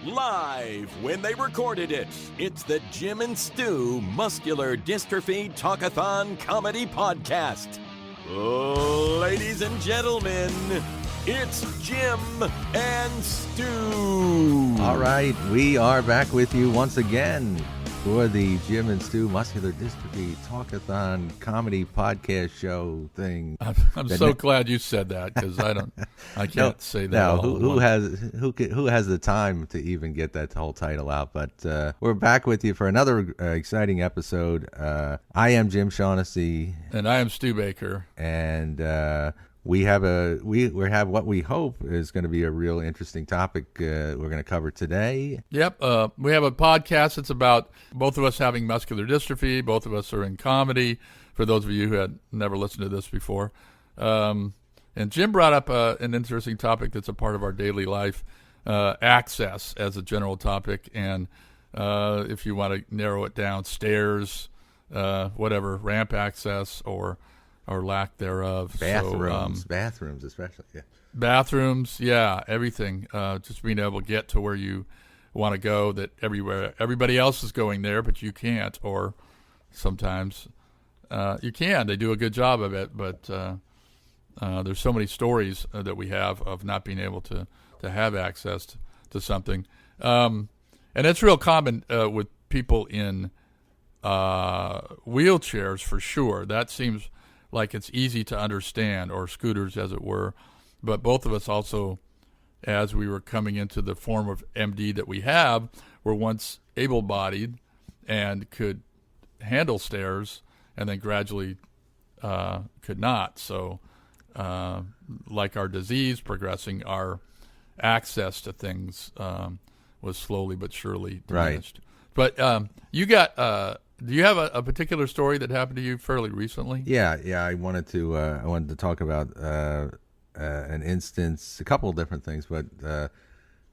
Live when they recorded it, it's the Jim and Stu Muscular Dystrophy Talkathon Comedy Podcast. Ladies and gentlemen, it's Jim and Stu. All right, we are back with you once again for the Jim and Stu Muscular Dystrophy Talkathon Comedy Podcast show thing. I'm so glad you said that because I can't say that. Now, who has the time to even get that whole title out? But we're back with you for another exciting episode. I am Jim Shaughnessy, and I am Stu Baker, and we have what we hope is going to be a real interesting topic we're going to cover today. Yep. We have a podcast that's about both of us having muscular dystrophy. Both of us are in comedy, for those of you who had never listened to this before. And Jim brought up an interesting topic that's a part of our daily life, access as a general topic. And if you want to narrow it down, stairs, whatever, ramp access or lack thereof. Bathrooms especially, yeah. Bathrooms, yeah, everything. Just being able to get to where you want to go, that everybody else is going there, but you can't, or sometimes you can. They do a good job of it, but there's so many stories that we have of not being able to have access to something. And it's real common with people in wheelchairs, for sure. That seems like it's easy to understand, or scooters as it were. But both of us also, as we were coming into the form of MD that we have, were once able-bodied and could handle stairs and then gradually could not. So like our disease progressing, our access to things was slowly but surely diminished. Right. But you got... do you have a particular story that happened to you fairly recently? Yeah. I wanted to talk about an instance, a couple of different things, but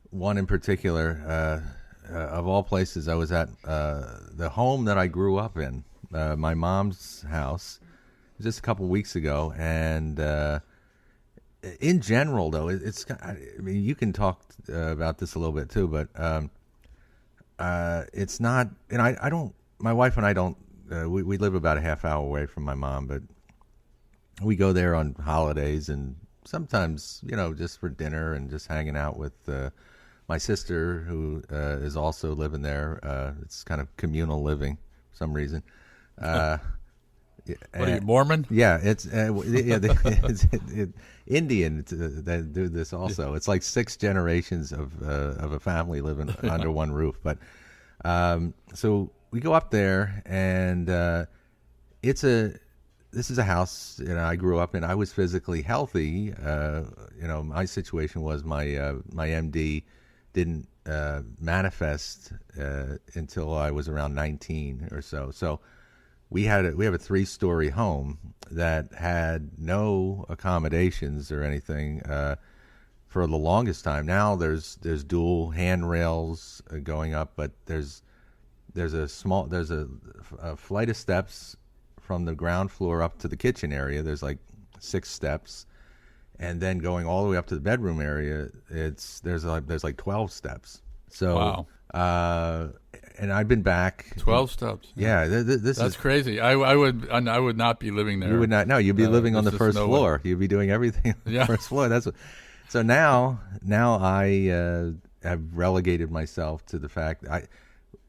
one in particular. Of all places, I was at the home that I grew up in, my mom's house, just a couple weeks ago, and in general, though, I mean, you can talk about this a little bit too, but it's not, and I don't. My wife and I don't, we live about a half hour away from my mom, but we go there on holidays and sometimes, just for dinner and just hanging out with my sister, who is also living there. It's kind of communal living for some reason. What are you, Mormon? Yeah, it's Indian that do this also. It's like 6 generations of a family living under one roof. But so we go up there, and this is a house I grew up in. I was physically healthy. My situation was my MD didn't manifest until I was around 19 or so. So we have a 3-story home that had no accommodations or anything for the longest time. Now there's dual handrails going up, but there's a flight of steps from the ground floor up to the kitchen area. There's like 6 steps, and then going all the way up to the bedroom area, there's like 12 steps. So wow. And I've been back 12 steps. Yeah, that's crazy. I would not be living there. You would not. No, you'd be living on the first floor. You'd be doing everything on the first floor. So now I have relegated myself to the fact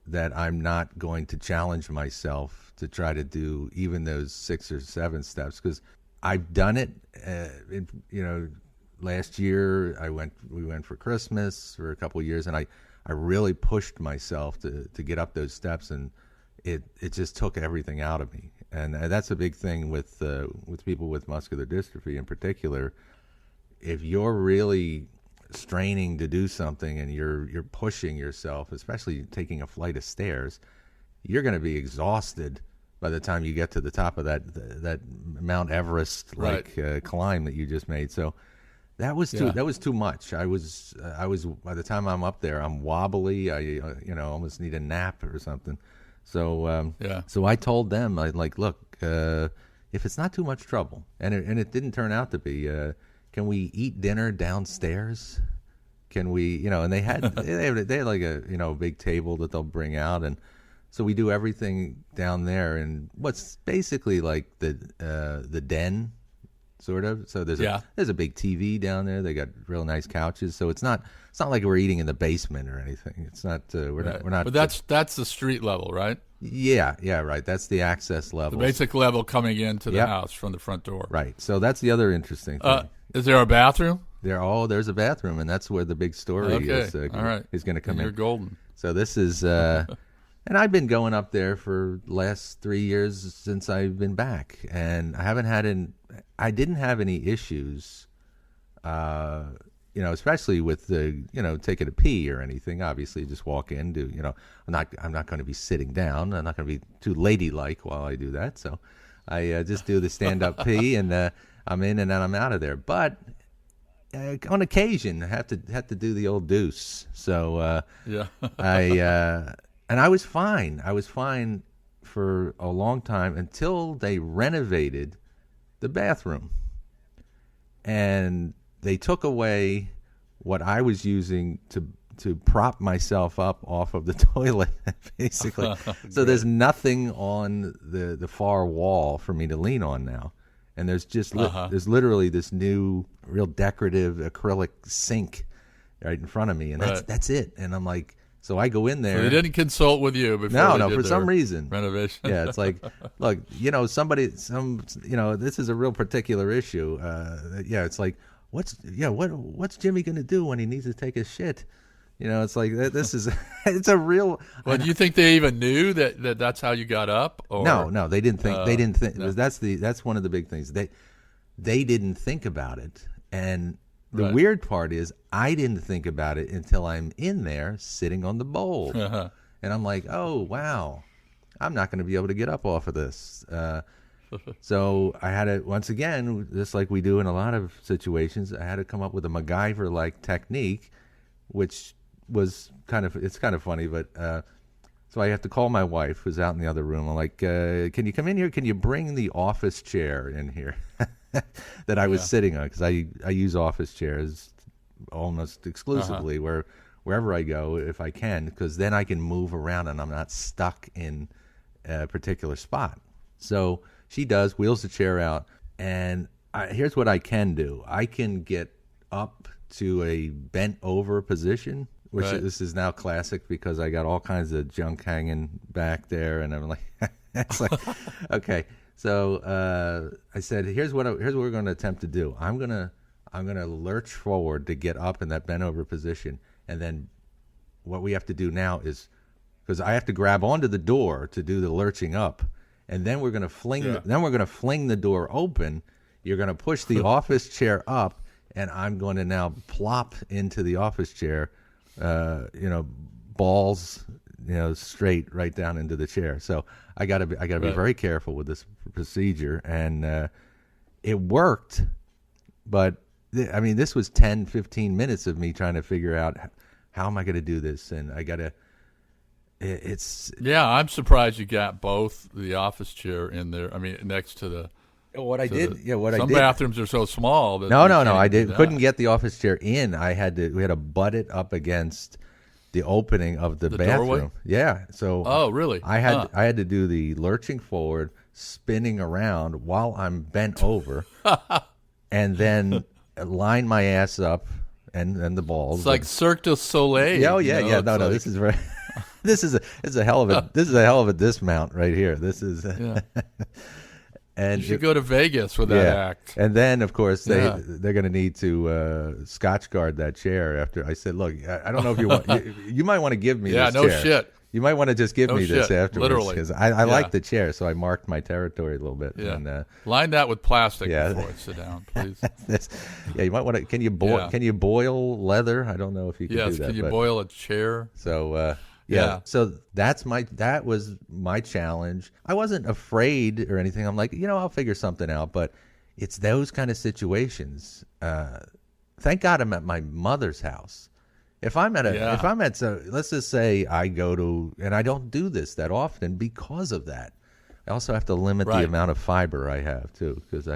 that I'm not going to challenge myself to try to do even those 6 or 7 steps, because I've done it. Last year we went for Christmas for a couple of years, and I really pushed myself to get up those steps, and it just took everything out of me. And that's a big thing with people with muscular dystrophy in particular. If you're really straining to do something and you're pushing yourself, especially taking a flight of stairs, you're going to be exhausted by the time you get to the top of that Mount Everest climb that you just made. So that was too much. I was by the time I'm up there, I'm wobbly. I almost need a nap or something. So so I told them, look, if it's not too much trouble, and it didn't turn out to be. Can we eat dinner downstairs? can we, and they had like a big table that they'll bring out, and so we do everything down there, and what's basically like the den, sort of. So there's a big TV down there. They got real nice couches, so it's not like we're eating in the basement or anything. It's not we're not. But that's the street level, right? Yeah, right. That's the access level. The basic level coming into the house from the front door. Right. So that's the other interesting thing. Is there a bathroom? There's a bathroom, and that's where the big story is. All right. Is going to come You're in. golden. So this is, and I've been going up there for the last 3 years since I've been back, and I didn't have any issues, especially with taking a pee or anything. Obviously, you just walk in, I'm not going to be sitting down. I'm not going to be too ladylike while I do that. So I just do the stand-up pee, and I'm in and then I'm out of there. But on occasion, I have to do the old deuce. So I was fine. I was fine for a long time until they renovated the bathroom, and they took away what I was using to prop myself up off of the toilet, basically. So there's nothing on the far wall for me to lean on now, and there's just there's literally this new, real decorative acrylic sink right in front of me, and that's it. And I'm like, so I go in there. So they didn't consult with you before. No, for some reason. Renovation. Yeah, it's like, look, this is a real particular issue. It's like, what's Jimmy going to do when he needs to take a shit? It's like this is it's a real. Well, do you think they even knew that's how you got up? Or? No, they didn't think. They didn't think. No. That's one of the big things. They didn't think about it, and the weird part is I didn't think about it until I'm in there sitting on the bowl, and I'm like, oh wow, I'm not going to be able to get up off of this. So I had to, once again, just like we do in a lot of situations, I had to come up with a MacGyver-like technique, which was kind of funny, but so I have to call my wife, who's out in the other room. I'm like, can you come in here? Can you bring the office chair in here that I was sitting on? Because I use office chairs almost exclusively wherever I go, if I can, because then I can move around and I'm not stuck in a particular spot. So she does, wheels the chair out, and here's what I can do. I can get up to a bent over position, which this is now classic because I got all kinds of junk hanging back there, and I'm like, it's like, okay. So I said, here's what we're going to attempt to do. I'm gonna lurch forward to get up in that bent over position, and then what we have to do now is, because I have to grab onto the door to do the lurching up, and then we're going to fling the door open. You're going to push the office chair up, and I'm going to now plop into the office chair, balls, straight right down into the chair. So I got to be very careful with this procedure, and it worked. But this was 10, 15 minutes of me trying to figure out how am I going to do this, and I got to. I'm surprised you got both the office chair in there. I mean, next to the. Some bathrooms are so small that I couldn't get the office chair in. We had to butt it up against the opening of the bathroom. Doorway? Yeah. So really? I had to do the lurching forward, spinning around while I'm bent over, and then line my ass up and the balls. It's like Cirque du Soleil. Oh yeah, yeah. No, this is very. This is a hell of a dismount right here. This is. And you should go to Vegas with that act. And then, of course, they're going to need to Scotch guard that chair. After I said, "Look, I don't know if you want. You might want to give me this chair. Yeah, no shit. You might want to just give me this afterwards, literally, because I like the chair, so I marked my territory a little bit. Yeah. And, line that with plastic before I sit down, please. You might want to. Can you boil? Yeah. Can you boil leather? I don't know if you can do that. Yes, can you boil a chair? So. So that was my challenge. I wasn't afraid or anything. I'm like, I'll figure something out. But it's those kind of situations. Thank God I'm at my mother's house. If I'm at let's just say I go to, and I don't do this that often because of that. I also have to limit the amount of fiber I have too, because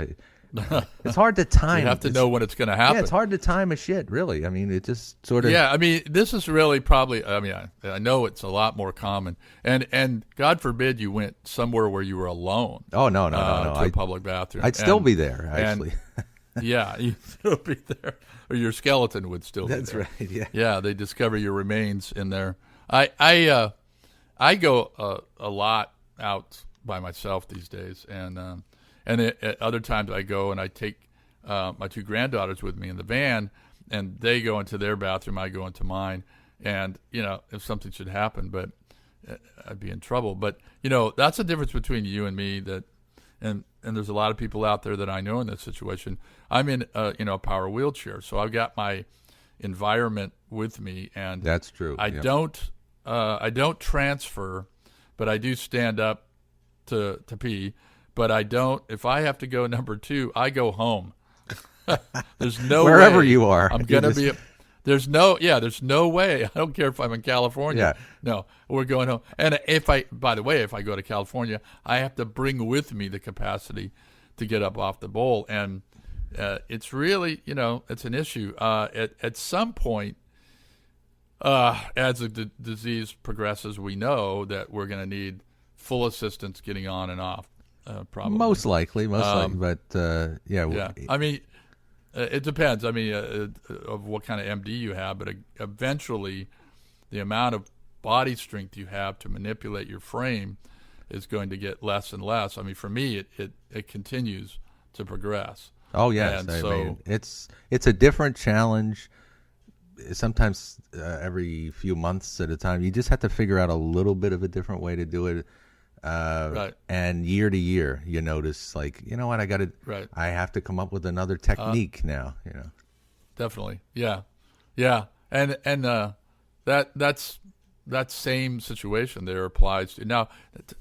It's hard to time. You have to know when it's going to happen. Yeah, it's hard to time a shit, really. I mean, it just sort of. Yeah, I mean, this is really probably. I mean, I know it's a lot more common, and God forbid you went somewhere where you were alone. Oh no, to a public bathroom. I'd still be there, actually. Yeah, you'd still be there, or your skeleton would still be there. That's right. Yeah. Yeah, they discover your remains in there. I go a lot out by myself these days, and at other times I go and I take my two granddaughters with me in the van, and they go into their bathroom, I go into mine, and if something should happen, but I'd be in trouble. But that's the difference between you and me. And there's a lot of people out there that I know in this situation. I'm in a power wheelchair, so I've got my environment with me, and that's true. I don't transfer, but I do stand up to pee. But I don't. If I have to go number 2, I go home. There's no wherever way you are. I'm gonna be. There's no way. I don't care if I'm in California. Yeah. No, we're going home. And by the way, if I go to California, I have to bring with me the capacity to get up off the bowl, and it's really, it's an issue. At some point, as the disease progresses, we know that we're going to need full assistance getting on and off. Probably. Most likely, but yeah. I mean, it depends. I mean, of what kind of MD you have, but eventually, the amount of body strength you have to manipulate your frame is going to get less and less. I mean, for me, it continues to progress. Oh yes, and I so mean, it's a different challenge. Sometimes every few months at a time, you just have to figure out a little bit of a different way to do it. Right. And year to year, you notice, like, you know what, I have to come up with another technique now. Definitely, yeah, and that same situation there applies to now.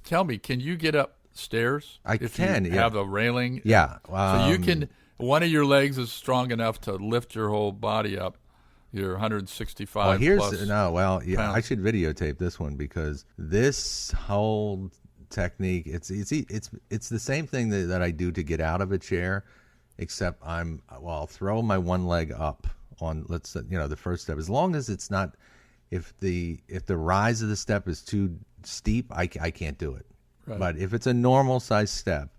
Tell me, can you get upstairs? I can. You have a railing. Yeah. So you can. One of your legs is strong enough to lift your whole body up. You're 165 plus. I should videotape this one, because this whole technique, it's the same thing that I do to get out of a chair, except I'll throw my one leg up on, the first step, as long as it's not, if the rise of the step is too steep, I can't do it. Right. But if it's a normal size step,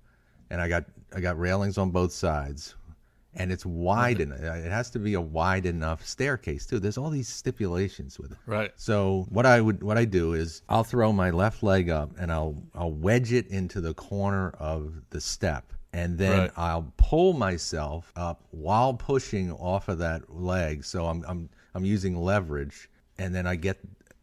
and I got railings on both sides, and it's wide enough. It has to be a wide enough staircase too. There's all these stipulations with it. Right. So what I do is I'll throw my left leg up and I'll wedge it into the corner of the step, and then I'll pull myself up while pushing off of that leg. So I'm using leverage, and then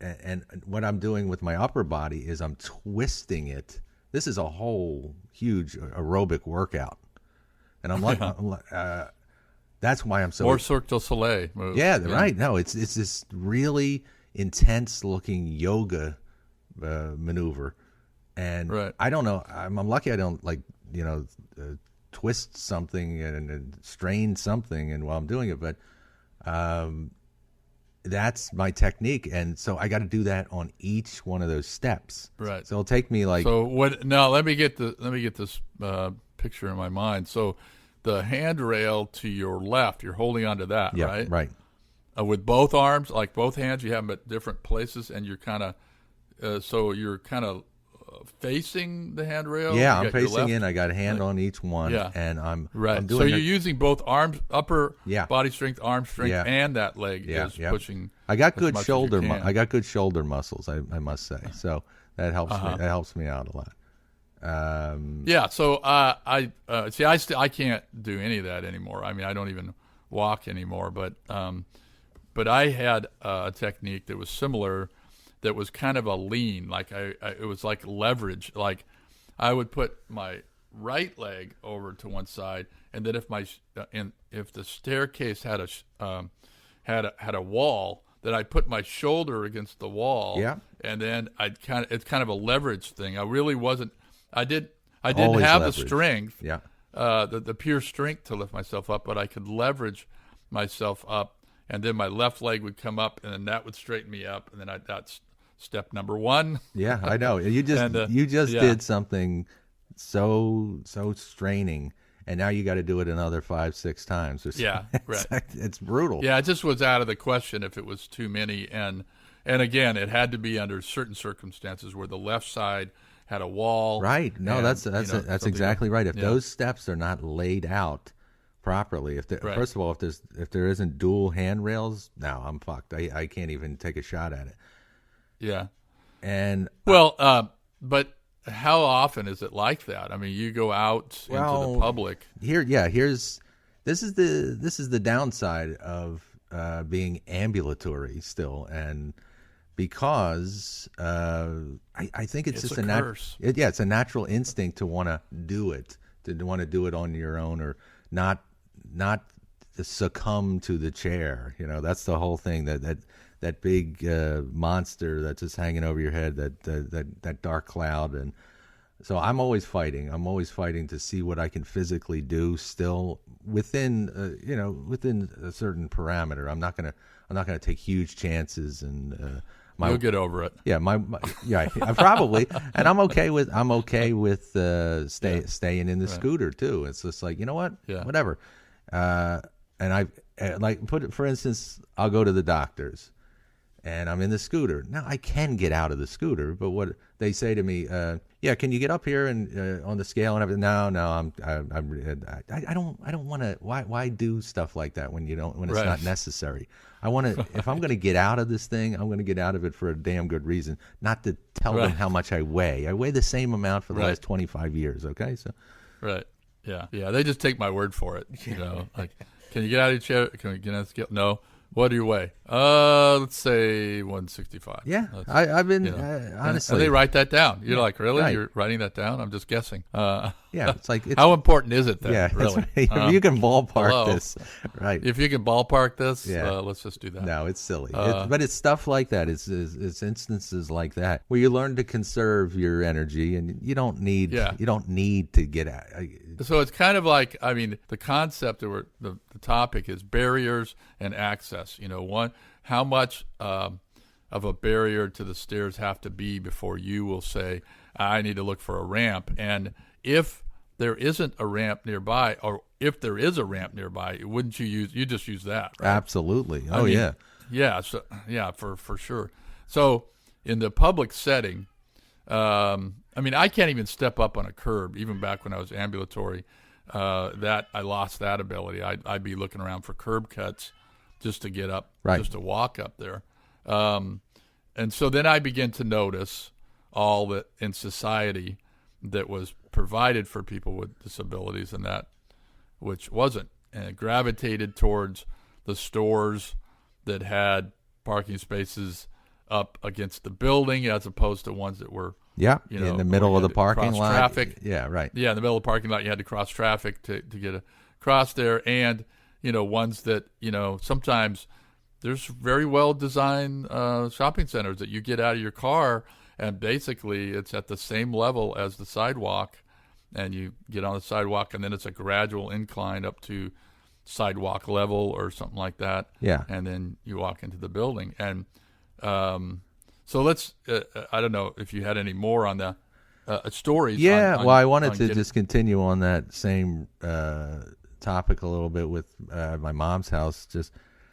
and what I'm doing with my upper body is I'm twisting it. This is a whole huge aerobic workout. And I'm like, that's why I'm so more Cirque du Soleil moves. Yeah, right. No, it's this really intense looking yoga maneuver, and I don't know. I'm lucky I don't twist something and strain something, and while I'm doing it, but that's my technique, and so I got to do that on each one of those steps. Right. So it'll take me like. So what? Now let me get this picture in my mind. So the handrail to your left, you're holding onto that, right? Right. With both arms, like both hands, you have them at different places, and you're kind of facing the handrail. Yeah, I'm facing in. I got a hand on each one, and I'm doing. So you're using both arms, upper body strength, arm strength, and that leg is pushing. I got good shoulder. I got good shoulder muscles. I must say. So that helps me. That helps me out a lot. So I can't do any of that anymore. I mean, I don't even walk anymore. But I had a technique that was similar, that was kind of a lean, like it was like leverage. Like I would put my right leg over to one side, and then if the staircase had a wall, then I'd put my shoulder against the wall. Yeah. And then it's kind of a leverage thing. I really wasn't. I didn't Always have leverage. the strength, Yeah. the pure strength to lift myself up, but I could leverage myself up, and then my left leg would come up, and then that would straighten me up, and then that's step number 1. Yeah, I know. You just did something so straining, and now you got to do it another 5-6 times. Or Yeah, right. It's brutal. Yeah, it just was out of the question if it was too many. And again, it had to be under certain circumstances where the left side had a wall. Right. No, and, that's exactly right. If yeah. those steps are not laid out properly, Right. first of all, if there isn't dual handrails, no, I'm fucked. I can't even take a shot at it. Yeah. And Well, but how often is it like that? I mean, you go out into the public. This is the downside of being ambulatory still, and because I think it's just a curse. It's a natural instinct to want to do it on your own, or not succumb to the chair. That's the whole thing. That big monster that's just hanging over your head, that dark cloud. And so I'm always fighting to see what I can physically do still within a certain parameter. I'm not gonna take huge chances, and you'll get over it. Yeah, I probably, and I'm okay with staying in the scooter too. It's just like, you know what, whatever. And I for instance, I'll go to the doctor's, and I'm in the scooter. Now I can get out of the scooter, but what they say to me, can you get up here and on the scale and everything? No, I don't want to. Why do stuff like that when it's not necessary? I want to. If I'm going to get out of this thing, I'm going to get out of it for a damn good reason, not to tell them how much I weigh. I weigh the same amount for the last 25 years. Okay, so. Right. Yeah. They just take my word for it. Like, can you get out of your chair? Can we get on the scale? No. What do you weigh? Let's say 165. Yeah, I've been honestly. And they write that down. You're like, really? Right. You're writing that down? I'm just guessing. It's like how important is it then? Yeah, really. If you can ballpark this, right? If you can ballpark this, let's just do that. No, it's silly. But it's stuff like that. It's instances like that where you learn to conserve your energy, and you don't need to get out. So it's kind of like, I mean, the concept or the topic is barriers and access. How much of a barrier to the stairs have to be before you will say, I need to look for a ramp. And if there isn't a ramp nearby, or if there is a ramp nearby, wouldn't you just use that, right? Absolutely. Yeah. So, for sure. So in the public setting, I can't even step up on a curb, even back when I was ambulatory. That I lost that ability. I'd be looking around for curb cuts just to get up, just to walk up there. And so then I began to notice all that in society that was provided for people with disabilities and that which wasn't. And it gravitated towards the stores that had parking spaces up against the building as opposed to ones that were in the middle of the parking lot. Traffic. Yeah, right. Yeah, in the middle of the parking lot, you had to cross traffic to get across there, and ones that sometimes there's very well designed shopping centers that you get out of your car, and basically it's at the same level as the sidewalk, and you get on the sidewalk, and then it's a gradual incline up to sidewalk level or something like that. Yeah, and then you walk into the building, and so let's. I don't know if you had any more on the stories. Yeah, I wanted to just continue on that same topic a little bit with my mom's house.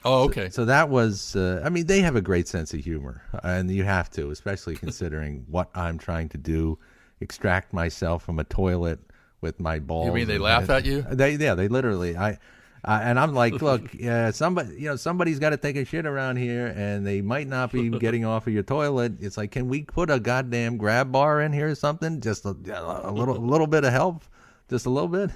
Okay. So that was. They have a great sense of humor, and you have to, especially considering what I'm trying to do, extract myself from a toilet with my balls. You mean they laugh at you? They literally. And I'm like, look, somebody's got to take a shit around here, and they might not be getting off of your toilet. It's like, can we put a goddamn grab bar in here or something? Just a little bit of help, just a little bit.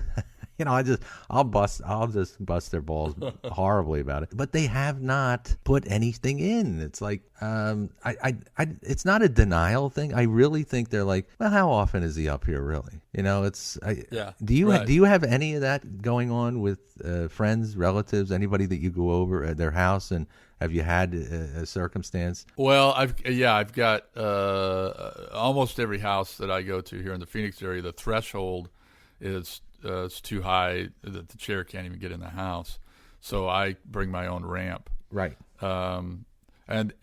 I'll just bust their balls horribly about it. But they have not put anything in. It's like, it's not a denial thing. I really think they're like, well, how often is he up here really? Do you have any of that going on with friends, relatives, anybody that you go over at their house, and have you had a circumstance? Well, I've got almost every house that I go to here in the Phoenix area. The threshold is it's too high that the chair can't even get in the house, so I bring my own ramp. Right. And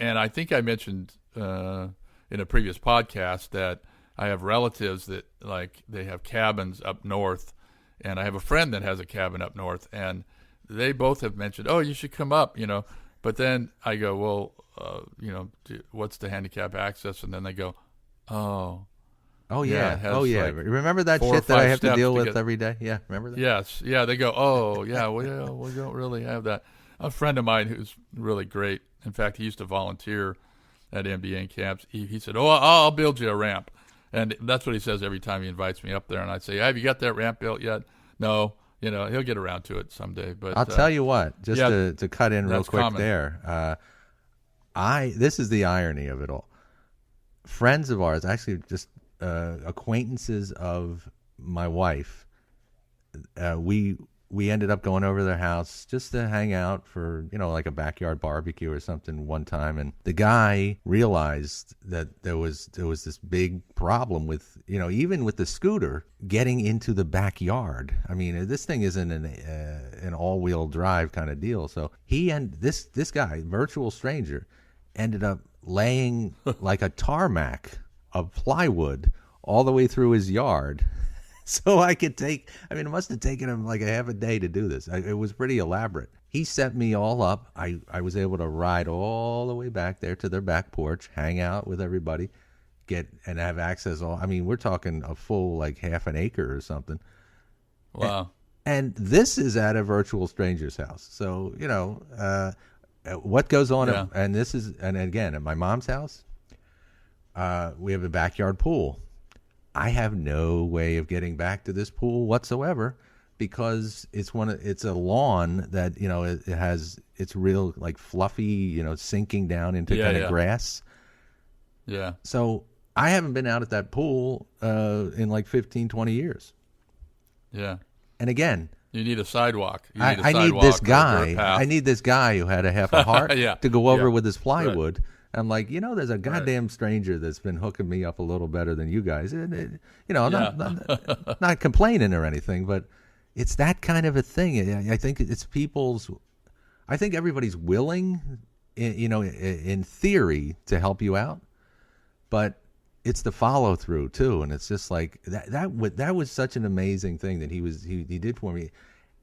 I think I mentioned in a previous podcast that I have relatives that, like, they have cabins up north, And I have a friend that has a cabin up north, and they both have mentioned, oh, you should come up, But then I go, well, what's the handicap access? And then they go, oh. Oh, yeah. Like remember that shit that I have to deal with every day? Yeah, remember that? Yes. Yeah, they go, oh, yeah, we don't really have that. A friend of mine who's really great, in fact, he used to volunteer at MBA camps. He said, oh, I'll build you a ramp. And that's what he says every time he invites me up there. And I say, have you got that ramp built yet? No. He'll get around to it someday. But I'll tell you what, just to cut in real quick common. There, this is the irony of it all. Friends of ours, actually just acquaintances of my wife, we ended up going over to their house just to hang out for, like a backyard barbecue or something one time. And the guy realized that there was this big problem with, even with the scooter getting into the backyard. I mean, this thing isn't an all-wheel drive kind of deal. So this guy, virtual stranger, ended up laying like a tarmac of plywood all the way through his yard. So it must have taken him like a half a day to do this. It was pretty elaborate. He set me all up. I was able to ride all the way back there to their back porch, hang out with everybody, and have access. We're talking a full like half an acre or something. Wow. And this is at a virtual stranger's house. So, what goes on, and again, at my mom's house, we have a backyard pool. I have no way of getting back to this pool whatsoever because it's a lawn that, it's real like fluffy, sinking down into kind of grass. Yeah. So I haven't been out at that pool in like 15, 20 years. Yeah. And again, you need a sidewalk. I need this guy. I need this guy who had a half a heart to go over with his plywood. Right. I'm like, there's a goddamn stranger that's been hooking me up a little better than you guys. I'm not complaining or anything, but it's that kind of a thing. I think it's I think everybody's willing, in theory, to help you out, but it's the follow through too. And it's just like that was such an amazing thing that he did for me.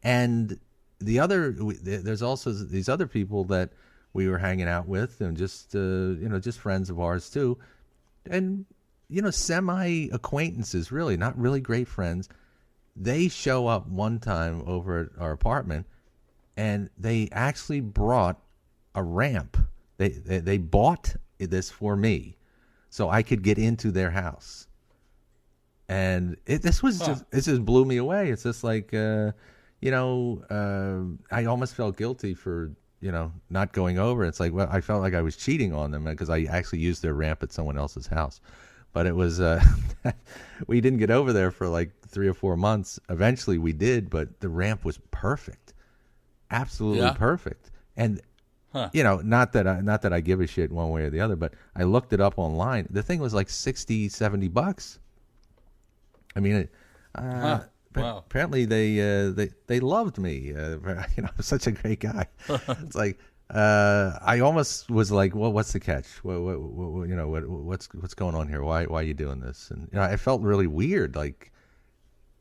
And there's also these other people that we were hanging out with, and just just friends of ours too, and semi acquaintances, really not really great friends. They show up one time over at our apartment, and they actually brought a ramp. They bought this for me, so I could get into their house. And it just blew me away. It's just like I almost felt guilty for not going over. It's like, well, I felt like I was cheating on them because I actually used their ramp at someone else's house. But it was, we didn't get over there for like 3 or 4 months. Eventually we did, but the ramp was perfect. Absolutely perfect. And, not that I give a shit one way or the other, but I looked it up online. The thing was like $60, $70. I mean, Wow. Apparently they loved me. I'm such a great guy. It's like I almost was like, well, what's the catch? What's going on here? Why are you doing this? And I felt really weird. Like,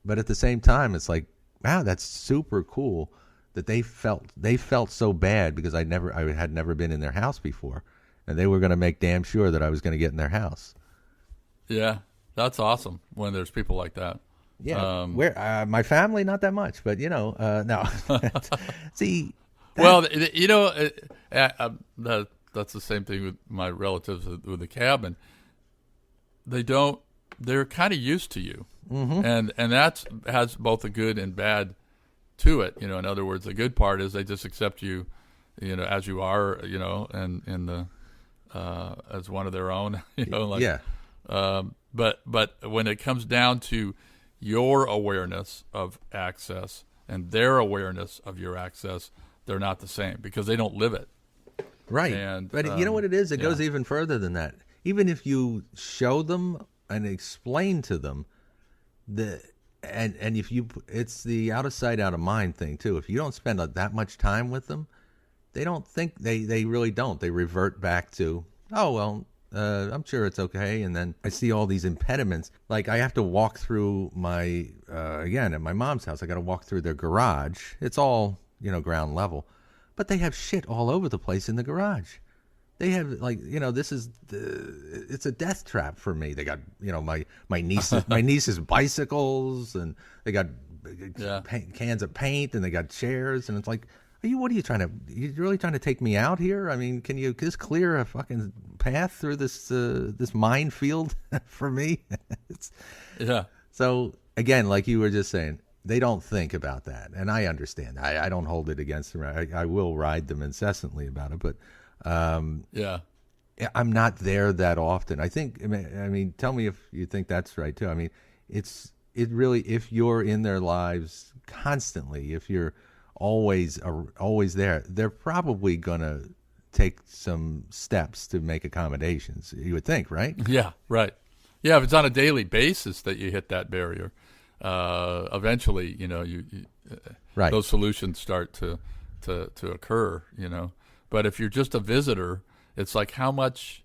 but at the same time, it's like, wow, that's super cool that they felt so bad because I had never been in their house before, and they were going to make damn sure that I was going to get in their house. Yeah, that's awesome when there's people like that. Yeah, my family, not that much, but no. See, well, that's the same thing with my relatives with the cabin. They're kind of used to you, and that has both a good and bad to it. In other words, the good part is they just accept you, as you are, and in the as one of their own, But when it comes down to your awareness of access and their awareness of your access, they're not the same because they don't live it. Right. But you know what it is? It goes even further than that. Even if you show them and explain to them and if it's the out of sight, out of mind thing too. If you don't spend that much time with them, they don't think they really don't. They revert back to, oh, well, I'm sure it's okay. And then I see all these impediments. Like I have to walk through my, again, at my mom's house, I got to walk through their garage. It's all, ground level. But they have shit all over the place in the garage. They have it's a death trap for me. They got, my niece's bicycles, and they got cans of paint, and they got chairs, and it's like, you really trying to take me out here? I mean, can you just clear a fucking path through this minefield for me? So again, like you were just saying, they don't think about that, and I understand. I don't hold it against them. I will ride them incessantly about it, but I'm not there that often. I think. I mean, tell me if you think that's right too. I mean, it really, if you're in their lives constantly, if you're always there, they're probably gonna take some steps to make accommodations. You would think, right? Yeah, right. Yeah, if it's on a daily basis that you hit that barrier, eventually, right, those solutions start to occur. But if you're just a visitor, it's like how much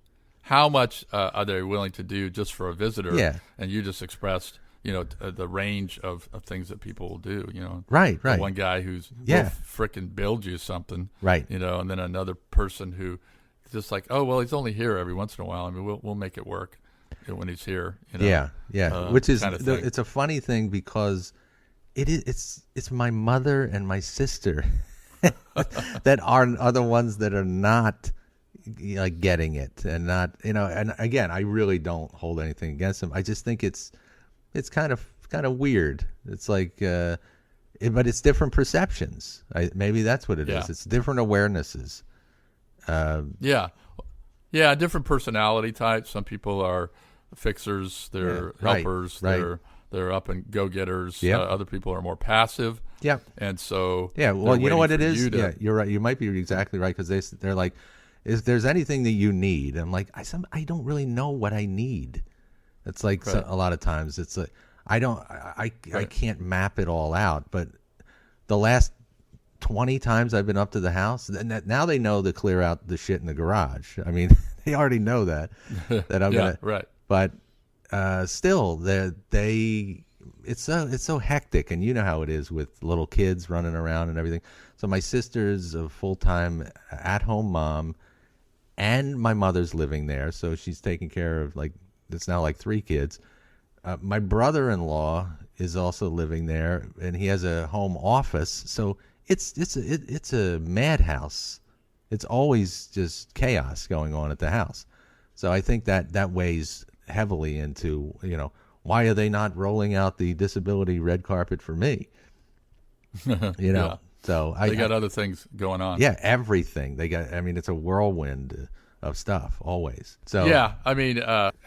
are they willing to do just for a visitor? Yeah. And you just expressed, the range of things that people will do. Right. One guy who's frickin' build you something, right? And then another person who just like, oh well, he's only here every once in a while. I mean, we'll make it work when he's here. Yeah. Which is it's a funny thing because it's my mother and my sister that are the ones that are not getting it, and not and again, I really don't hold anything against them. I just think it's kind of weird. It's like but it's different perceptions. Maybe that's what it is. It's different awarenesses. Different personality types. Some people are fixers, they're helpers, they're up and go-getters. Other people are more passive. Yeah. And so well, you know what it is? You're right. You might be exactly right, because they're like, if there's anything that you need, I'm like, I don't really know what I need. It's like a lot of times it's like I can't map it all out. But the last 20 times I've been up to the house, now they know to clear out the shit in the garage. I mean, they already know that I'm gonna. Right. But still, it's so hectic, and you know how it is with little kids running around and everything. So my sister's a full-time at-home mom, and my mother's living there, so she's taking care of it's now 3 kids. My brother-in-law is also living there, and he has a home office. So it's a madhouse. It's always just chaos going on at the house. So I think that weighs heavily into why are they not rolling out the disability red carpet for me? Yeah. So they got other things going on. Yeah, everything they got. I mean, it's a whirlwind of stuff always. So yeah, I mean,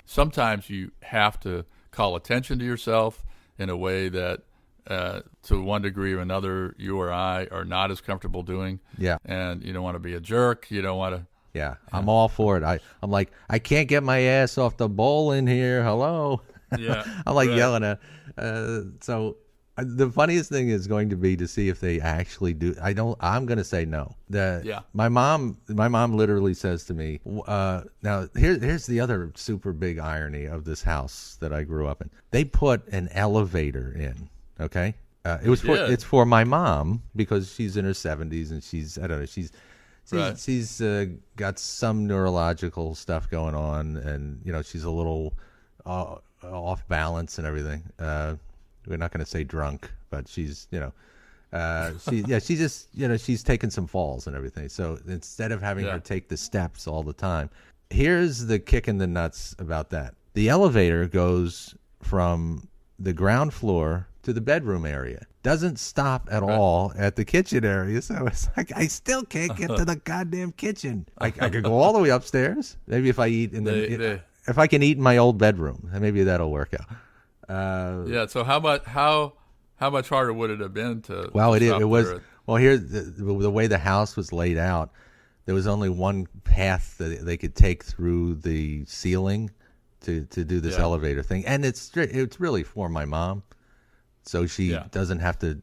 sometimes you have to call attention to yourself in a way that, to one degree or another, you or I are not as comfortable doing. Yeah, and you don't want to be a jerk. You don't want to. Yeah, I'm all for it. I'm like, I can't get my ass off the bowl in here. Hello. Yeah, I'm yelling at. So the funniest thing is going to be to see if they actually do. I'm going to say no. My mom literally says to me, now here's the other super big irony of this house that I grew up in. They put an elevator in. Okay, it's for my mom because she's in her 70s and she's got some neurological stuff going on, and she's a little off balance and everything. We're not going to say drunk, but she's she's taken some falls and everything. So instead of having her take the steps all the time, here's the kick in the nuts about that. The elevator goes from the ground floor to the bedroom area. Doesn't stop at all at the kitchen area. So it's like I still can't get to the goddamn kitchen. I could go all the way upstairs. Maybe if I eat if I can eat in my old bedroom, maybe that'll work out. So how much harder would it have been to? Well, it was. Well, here's the way the house was laid out. There was only one path that they could take through the ceiling to do this elevator thing, and it's really for my mom, so she doesn't have to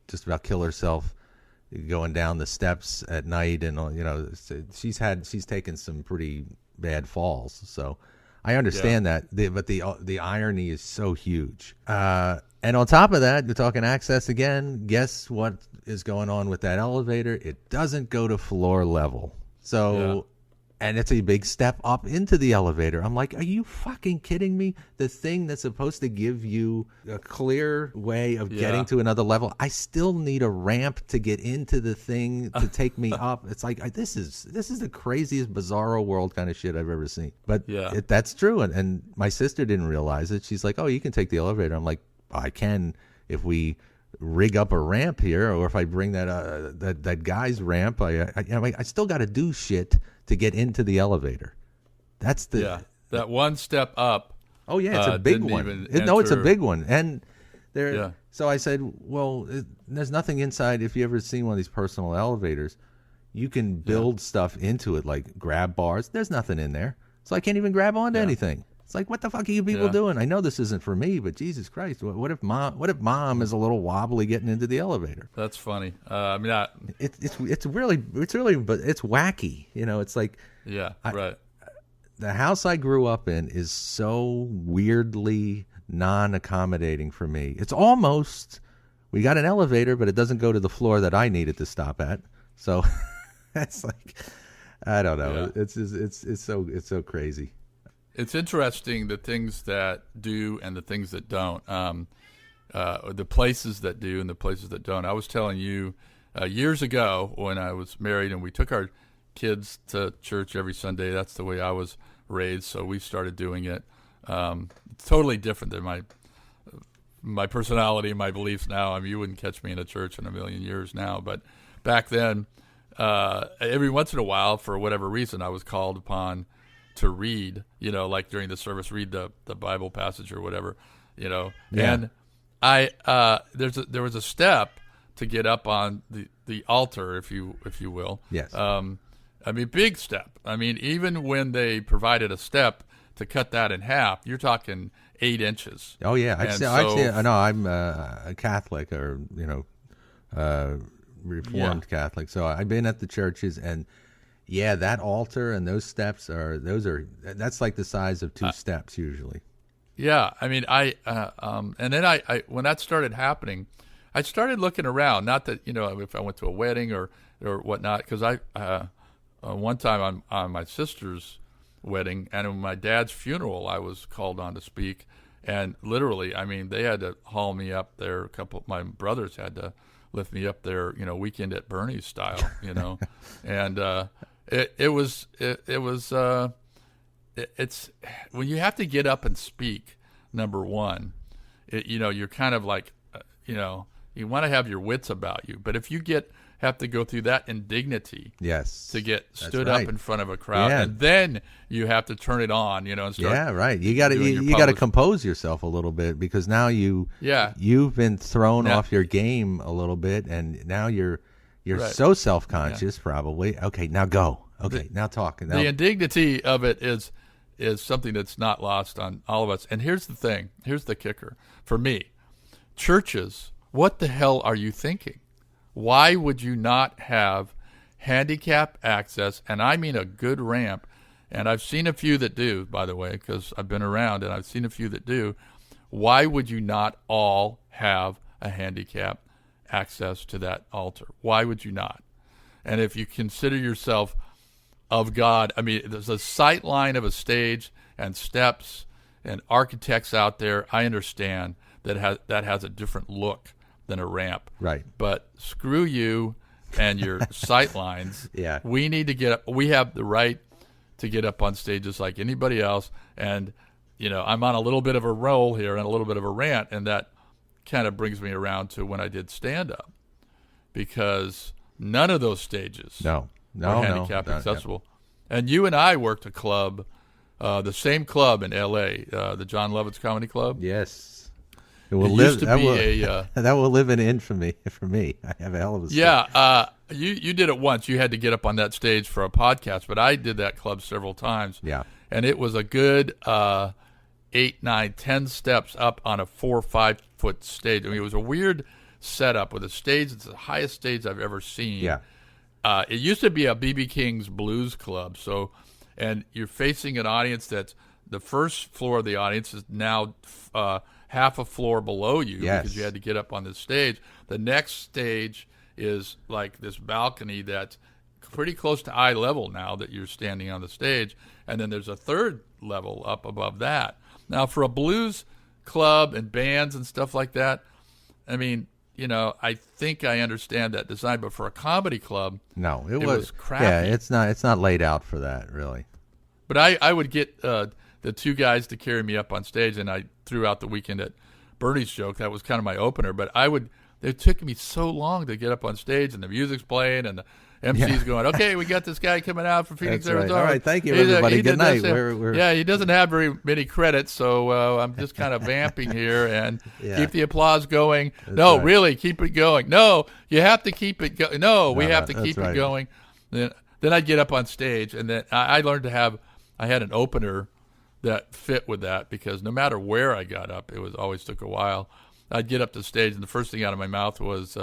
just about kill herself going down the steps at night, and she's taken some pretty bad falls. So I understand that, but the irony is so huge. And on top of that, you're talking access again. Guess what is going on with that elevator? It doesn't go to floor level. So, and it's a big step up into the elevator. I'm like, are you fucking kidding me? The thing that's supposed to give you a clear way of getting to another level, I still need a ramp to get into the thing to take me up. It's like, this is the craziest bizarro world kind of shit I've ever seen. But that's true. And my sister didn't realize it. She's like, oh, you can take the elevator. I'm like, I can if we rig up a ramp here, or if I bring that guy's ramp. I still got to do shit to get into the elevator. That's that one step up. Oh yeah, it's a big one. It's a big one. And there. Yeah. So I said, well, there's nothing inside. If you ever seen one of these personal elevators, you can build stuff into it, like grab bars. There's nothing in there, so I can't even grab onto anything. It's like, what the fuck are you people doing? I know this isn't for me, but Jesus Christ, what if mom is a little wobbly getting into the elevator? That's funny. It's really, but it's wacky. It's like, right. The house I grew up in is so weirdly non-accommodating for me. It's almost, we got an elevator, but it doesn't go to the floor that I needed to stop at. So that's like, I don't know. Yeah. It's so crazy. It's interesting, the things that do and the things that don't, the places that do and the places that don't. I was telling you years ago when I was married and we took our kids to church every Sunday. That's the way I was raised, so we started doing it. Totally different than my personality and my beliefs now. I mean, you wouldn't catch me in a church in a million years now, but back then, every once in a while, for whatever reason, I was called upon to read, like during the service, read the Bible passage or whatever, and there was a step to get up on the altar, if you will. Yes. Big step. Even when they provided a step to cut that in half, you're talking 8 inches. Oh yeah. I know I'm a Catholic, or Reformed Catholic. So I've been at the churches, and yeah, that altar and those steps that's like the size of 2 steps usually. Yeah, and then I when that started happening, I started looking around. Not that if I went to a wedding or whatnot, because I one time on my sister's wedding and on my dad's funeral, I was called on to speak, and literally, they had to haul me up there. My brothers had to lift me up there, Weekend at Bernie's style, and. It's when you have to get up and speak, number one, you're kind of like, you want to have your wits about you. But if you have to go through that indignity, to get stood up in front of a crowd, and then you have to turn it on, and start. Right. You got to compose yourself a little bit, because now you've been thrown off your game a little bit, and now you're so self-conscious, probably. Okay, now go. Okay, now talk. The indignity of it is something that's not lost on all of us. And here's the thing. Here's the kicker. For me, churches, what the hell are you thinking? Why would you not have handicap access, and I mean a good ramp? And I've seen a few that do, by the way, because I've been around, and I've seen a few that do. Why would you not all have a handicap access to that altar? Why would you not? And if you consider yourself of God, there's a sight line of a stage and steps and architects out there. I understand that has a different look than a ramp. Right. But screw you and your sight lines. Yeah. We need to get up. We have the right to get up on stages like anybody else. And, I'm on a little bit of a roll here and a little bit of a rant, and that kind of brings me around to when I did stand-up, because none of those stages are handicap accessible. And you and I worked a club, the same club in L.A., the John Lovitz Comedy Club. Yes. That will live in infamy for me. I have a hell of a story. Yeah, you did it once. You had to get up on that stage for a podcast, but I did that club several times. Yeah. And it was a good 8, 9, 10 steps up on a 4 or 5 foot stage. It was a weird setup with a stage. It's the highest stage I've ever seen. Yeah. It used to be a B.B. King's Blues Club, so and you're facing an audience that's the first floor of the audience is now half a floor below you because you had to get up on the stage. The next stage is like this balcony that's pretty close to eye level now that you're standing on the stage, and then there's a third level up above that. Now, for a blues club and bands and stuff like that, I mean, I think I understand that design, but for a comedy club, no, it was crappy. Yeah, it's not laid out for that, really. But I would get the two guys to carry me up on stage, and I threw out the Weekend at Bernie's joke. That was kind of my opener, but it took me so long to get up on stage, and the music's playing, and the MC's going, okay, we got this guy coming out from Phoenix, That's Arizona. Right. All right, thank you, everybody. Good night. Yeah, he doesn't have very many credits, so I'm just kind of vamping here and keep the applause going. That's right. Really, keep it going. No, you have to keep it going. No, we have to keep it going. Then I'd get up on stage, and then I learned to have – I had an opener that fit with that because no matter where I got up, always took a while. I'd get up to stage, and the first thing out of my mouth was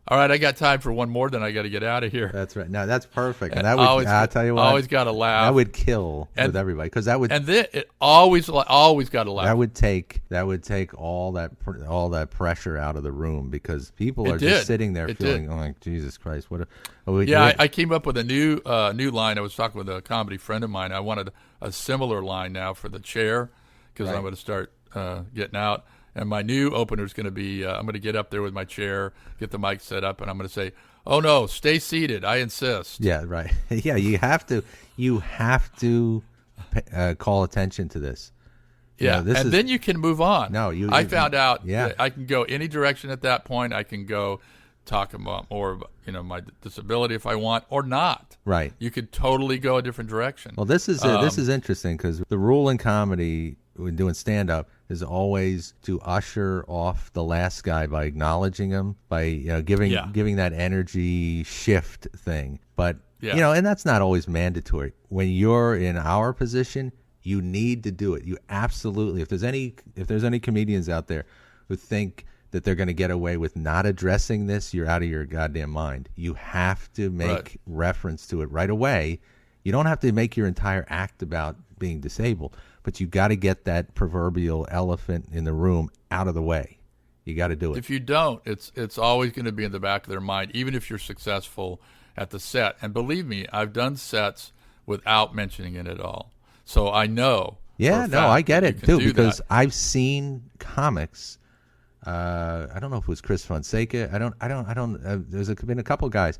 all right, I got time for one more, then I got to get out of here. That's right. No, that's perfect. And that would, I'll tell you what. Always got to laugh. That would kill with everybody because that would. And then it always got to laugh. That would take all that pressure out of the room because people are just sitting there feeling, oh, like, Jesus Christ, what? I came up with a new line. I was talking with a comedy friend of mine. I wanted a similar line now for the chair because I'm going to start getting out. And my new opener is going to be, I'm going to get up there with my chair, get the mic set up, and I'm going to say, oh, no, stay seated. I insist. Yeah, right. Yeah, you have to call attention to this. Yeah, then you can move on. No, I found out that I can go any direction at that point. I can go talk about more about, my disability if I want or not. Right. You could totally go a different direction. Well, this is interesting because the rule in comedy when doing stand-up is always to usher off the last guy by acknowledging him, by giving that energy shift thing. But and that's not always mandatory. When you're in our position, you need to do it. You absolutely. If there's any comedians out there who think that they're going to get away with not addressing this, you're out of your goddamn mind. You have to make reference to it right away. You don't have to make your entire act about being disabled, but you got to get that proverbial elephant in the room out of the way. You got to do it. If you don't, it's always going to be in the back of their mind, even if you're successful at the set. And believe me, I've done sets without mentioning it at all, so I know. Yeah, no, I get it too because I've seen comics. I don't know if it was Chris Fonseca. I don't. There's been a couple guys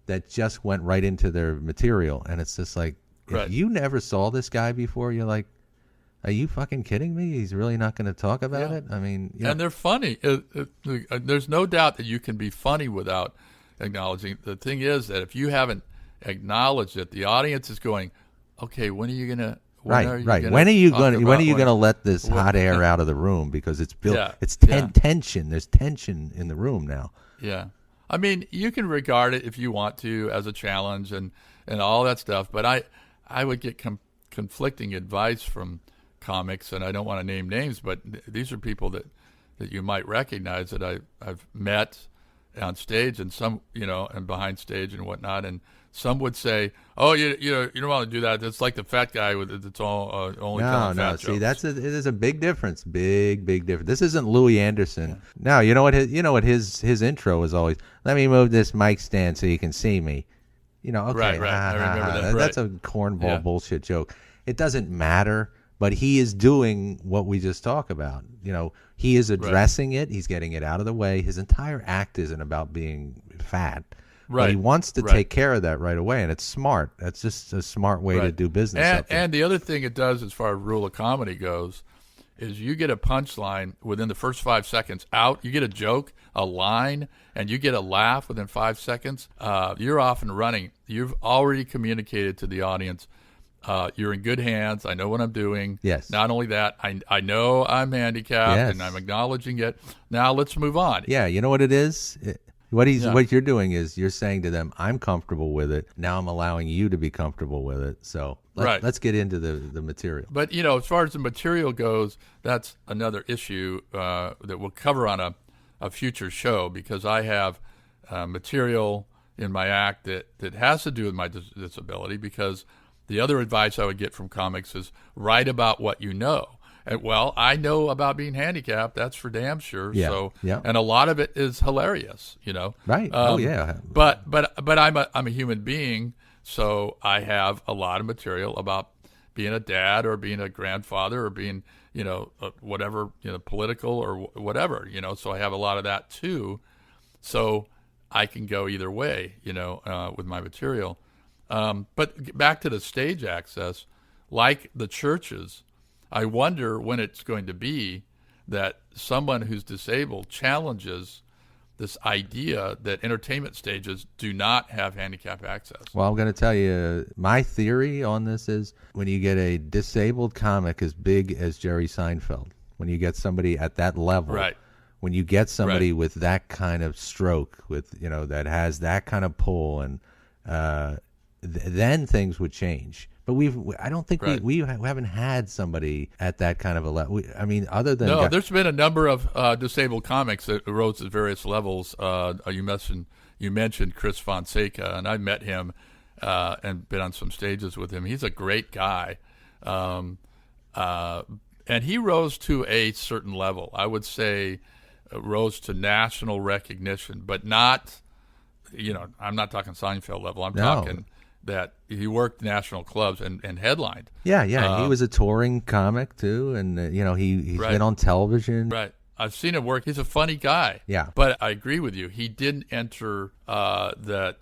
that just went right into their material, and it's just like, if you never saw this guy before, you're like, are you fucking kidding me? He's really not going to talk about it? I mean, and they're funny. There's no doubt that you can be funny without acknowledging. The thing is that if you haven't acknowledged it, the audience is going, okay, when are you going to? Right. When are you going to let this hot air out of the room because it's built? It's tension. There's tension in the room now. Yeah, I mean, you can regard it if you want to as a challenge and all that stuff. But I would get conflicting advice from comics, and I don't want to name names, but these are people that you might recognize that I've met on stage and some and behind stage and whatnot, and some would say, "Oh, you don't want to do that. It's like the fat guy with it's all only telling fat jokes." See, there's a big difference. Big difference. This isn't Louis Anderson. Yeah. Now you know what his intro is always. Let me move this mic stand so you can see me. Okay, right. I remember that. That's a cornball bullshit joke. It doesn't matter, but he is doing what we just talked about. He is addressing it. He's getting it out of the way. His entire act isn't about being fat. Right. But he wants to take care of that right away, and it's smart. That's just a smart way to do business. And the other thing it does, as far as rule of comedy goes, is you get a punchline within the first 5 seconds out. You get a joke, a line, and you get a laugh within 5 seconds. You're off and running. You've already communicated to the audience. You're in good hands. I know what I'm doing. Yes. Not only that, I know I'm handicapped, and I'm acknowledging it. Now let's move on. Yeah, you know what it is? What you're doing is you're saying to them, I'm comfortable with it. Now I'm allowing you to be comfortable with it. So let's get into the material. But, as far as the material goes, that's another issue that we'll cover on a future show because I have material in my act that has to do with my disability because The other advice I would get from comics is write about what you know. And, well, I know about being handicapped. That's for damn sure. Yeah, So, yeah. and a lot of it is hilarious, you know. Right. Yeah. But I'm a human being, so I have a lot of material about being a dad or being a grandfather or being, whatever, political or whatever, So I have a lot of that too. So I can go either way, with my material. But back to the stage access, like the churches, I wonder when it's going to be that someone who's disabled challenges this idea that entertainment stages do not have handicap access. Well, I'm going to tell you, my theory on this is when you get a disabled comic as big as Jerry Seinfeld, when you get somebody at that level, Right. when you get somebody Right. with that kind of stroke, with that has that kind of pull, and then things would change. But I don't think Right. we haven't had somebody at that kind of a level. I mean, other than No, there's been a number of disabled comics that rose at various levels. You mentioned Chris Fonseca, and I met him and been on some stages with him. He's a great guy, and he rose to a certain level. I would say rose to national recognition, but not. I'm not talking Seinfeld level. I'm talking that he worked national clubs and headlined. Yeah. He was a touring comic too, and he's Right. been on television. Right. I've seen him work. He's a funny guy. Yeah. But I agree with you. He didn't enter that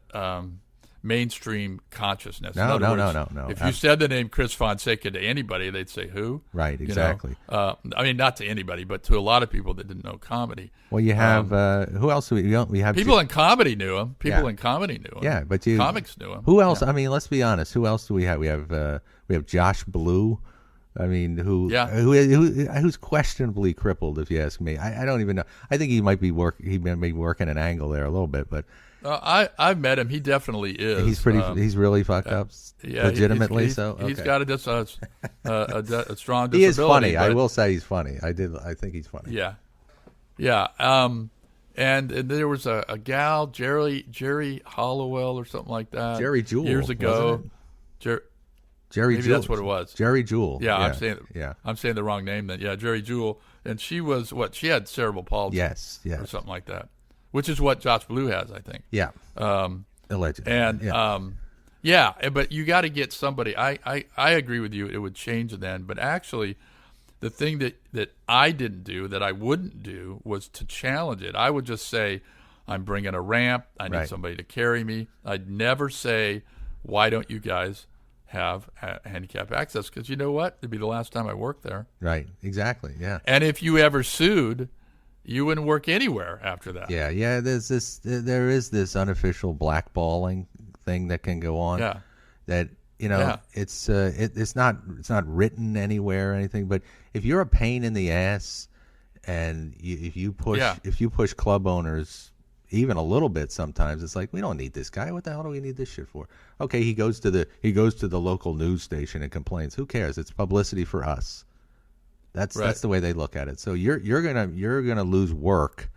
mainstream consciousness. In No. other words, If you said the name Chris Fonseca to anybody, they'd say, who? Right, exactly. I mean, not to anybody, but to a lot of people that didn't know comedy. Well, you have who else? We have People in comedy knew him. People in comedy knew him. Yeah, but comics knew him. Who else? Yeah. I mean, let's be honest. Who else do we have? We have Josh Blue. I mean, who's questionably crippled, if you ask me. I don't even know. I think he might be working an angle there a little bit, but I've met him. He definitely is. He's really fucked up. Yeah, legitimately. He's got a strong disability. He is funny. But I will say he's funny. I think he's funny. Yeah. And there was a gal, Jerry Hollowell or something like that. Jerry Jewell, years ago. Jerry Maybe Jewell. that's what it was. Jerry Jewell. Yeah, Yeah. I'm saying the wrong name then. Yeah, Jerry Jewell, and she was she had cerebral palsy. Yes. Or something like that, which is what Josh Blue has, I think. Yeah. Allegedly. And but you got to get somebody. I agree with you. It would change then, but actually, the thing that I didn't do, that I wouldn't do, was to challenge it. I would just say, I'm bringing a ramp. I need somebody to carry me. I'd never say, why don't you guys have handicap access? Because you know what? It'd be the last time I worked there. Right. Exactly. Yeah. And if you ever sued, you wouldn't work anywhere after that. Yeah. There is this unofficial blackballing thing that can go on. Yeah. That it's not written anywhere or anything. But if you're a pain in the ass, and if you push club owners even a little bit, sometimes it's like, we don't need this guy. What the hell do we need this shit for? Okay, he goes to the local news station and complains. Who cares? It's publicity for us. That's the way they look at it. So you're gonna lose work,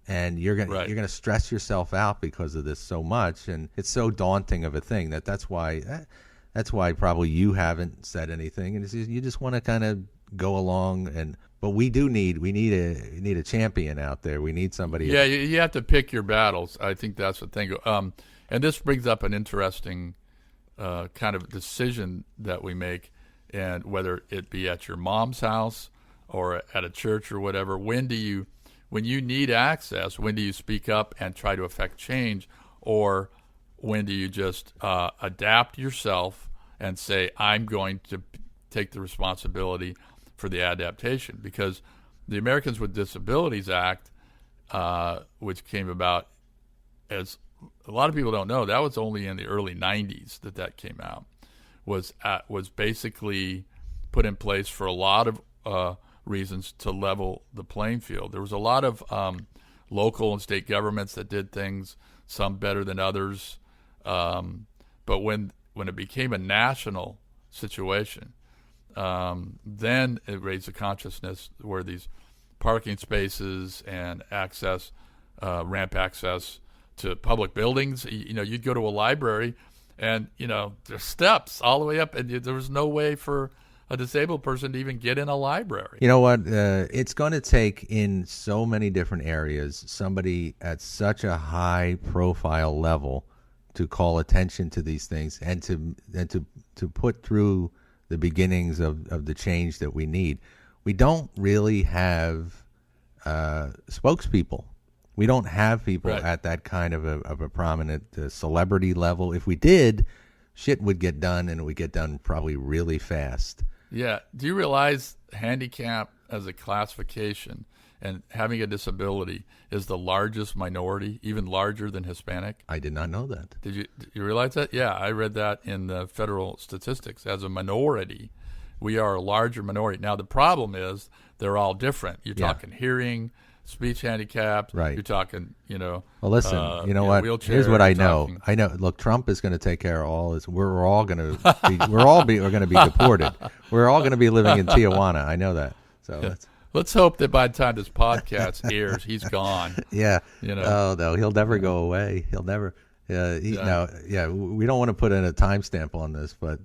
and you're gonna stress yourself out because of this so much, and it's so daunting of a thing that's why probably you haven't said anything, and you just want to kind of go along. But we need a champion out there. We need somebody. Yeah, you have to pick your battles. I think that's the thing. And this brings up an interesting kind of decision that we make, and whether it be at your mom's house or at a church or whatever. When you need access, when do you speak up and try to affect change, or when do you just adapt yourself and say, I'm going to take the responsibility for the adaptation? Because the Americans with Disabilities Act, which came about, as a lot of people don't know, that was only in the early 90s that came out, was basically put in place for a lot of reasons to level the playing field. There was a lot of local and state governments that did things, some better than others, but when it became a national situation, then it raised a consciousness where these parking spaces and access, ramp access to public buildings. You'd go to a library And, there's steps all the way up, and there was no way for a disabled person to even get in a library. You know what? It's going to take, in so many different areas, somebody at such a high profile level to call attention to these things and to put through the beginnings of the change that we need. We don't really have spokespeople. We don't have people at that kind of a prominent celebrity level. If we did, shit would get done, and it would get done probably really fast. Yeah. Do you realize handicap as a classification and having a disability is the largest minority, even larger than Hispanic? I did not know that. Did you realize that? Yeah, I read that in the federal statistics. As a minority, we are a larger minority. Now, the problem is they're all different. You're talking hearing, speech handicapped. Right. You're talking, Well, listen, you know what? Here's what I know. I know. Look, Trump is going to take care of all this. We're all going to be. We're going to be deported. We're all going to be living in Tijuana. I know that. So let's hope that by the time this podcast airs, he's gone. Yeah. Oh no, he'll never go away. He'll never. We don't want to put in a timestamp on this, but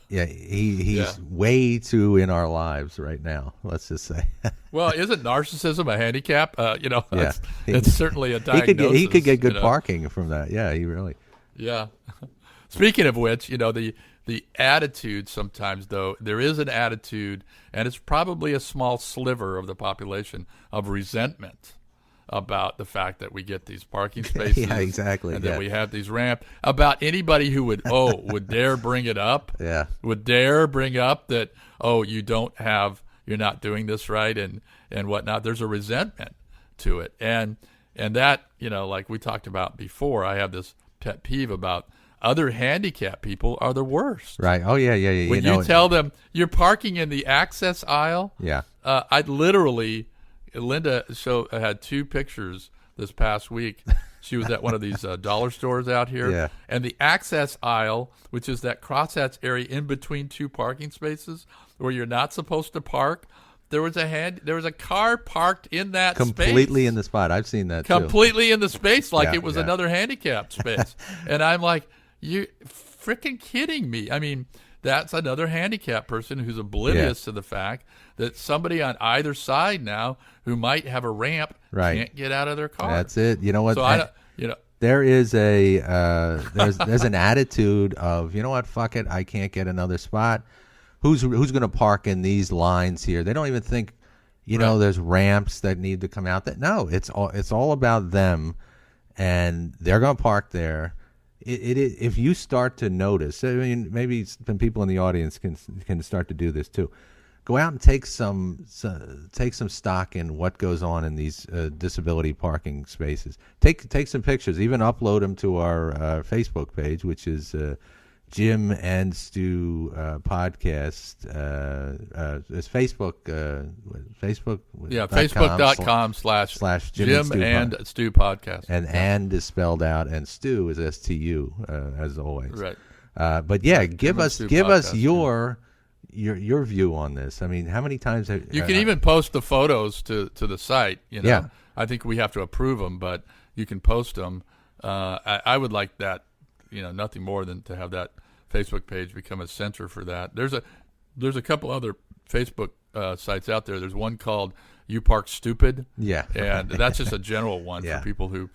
he's way too in our lives right now. Let's just say. Well, isn't narcissism a handicap? It's certainly a diagnosis. He could get good parking from that. Yeah, he really. Yeah. Speaking of which, the attitude sometimes, though, there is an attitude, and it's probably a small sliver of the population, of resentment about the fact that we get these parking spaces. Yeah, exactly. And that we have these ramps. About anybody who would dare bring it up. Yeah. Would dare bring up that, you're not doing this right and whatnot. There's a resentment to it. And that, like we talked about before, I have this pet peeve about other handicapped people are the worst. Right. Oh, yeah. When you tell them you're parking in the access aisle. Yeah. I'd literally... Linda had 2 pictures this past week. She was at one of these dollar stores out here, and the access aisle, which is that crosshatch area in between 2 parking spaces where you're not supposed to park. There was a car parked in that completely space. In the spot. I've seen that completely in the space, like it was another handicapped space. And I'm like, you freaking kidding me? I mean, that's another handicapped person who's oblivious to the fact that somebody on either side now who might have a ramp can't get out of their car. That's it. You know what? So there is there's an attitude of, you know what? Fuck it. I can't get another spot. Who's going to park in these lines here? They don't even think, there's ramps that need to come out. No, it's all about them, and they're going to park there. If you start to notice, I mean, maybe some people in the audience can start to do this too. Go out and take some stock in what goes on in these disability parking spaces. Take some pictures. Even upload them to our Facebook page, which is Jim and Stu Podcast. It's Facebook. Facebook. Yeah, Facebook.com/Jim and Stu Podcast. And is spelled out, and Stu is STU as always. Right. But yeah, give us your view on this. I mean, how many times have you can even post the photos to the site? Yeah. I think we have to approve them, but you can post them. I would like that. Nothing more than to have that Facebook page become a center for that. There's a couple other Facebook sites out there. There's one called You Park Stupid. Yeah. And that's just a general one for people who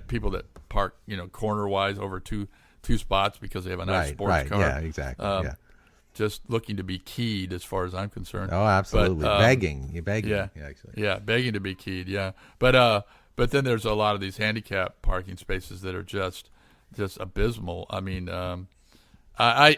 people that park, corner wise over two spots because they have a nice sports car. Yeah, exactly. Just looking to be keyed as far as I'm concerned. Oh, absolutely. Begging. You're begging. Yeah, actually. Yeah, begging to be keyed, yeah. But then there's a lot of these handicap parking spaces that are just abysmal. I mean, I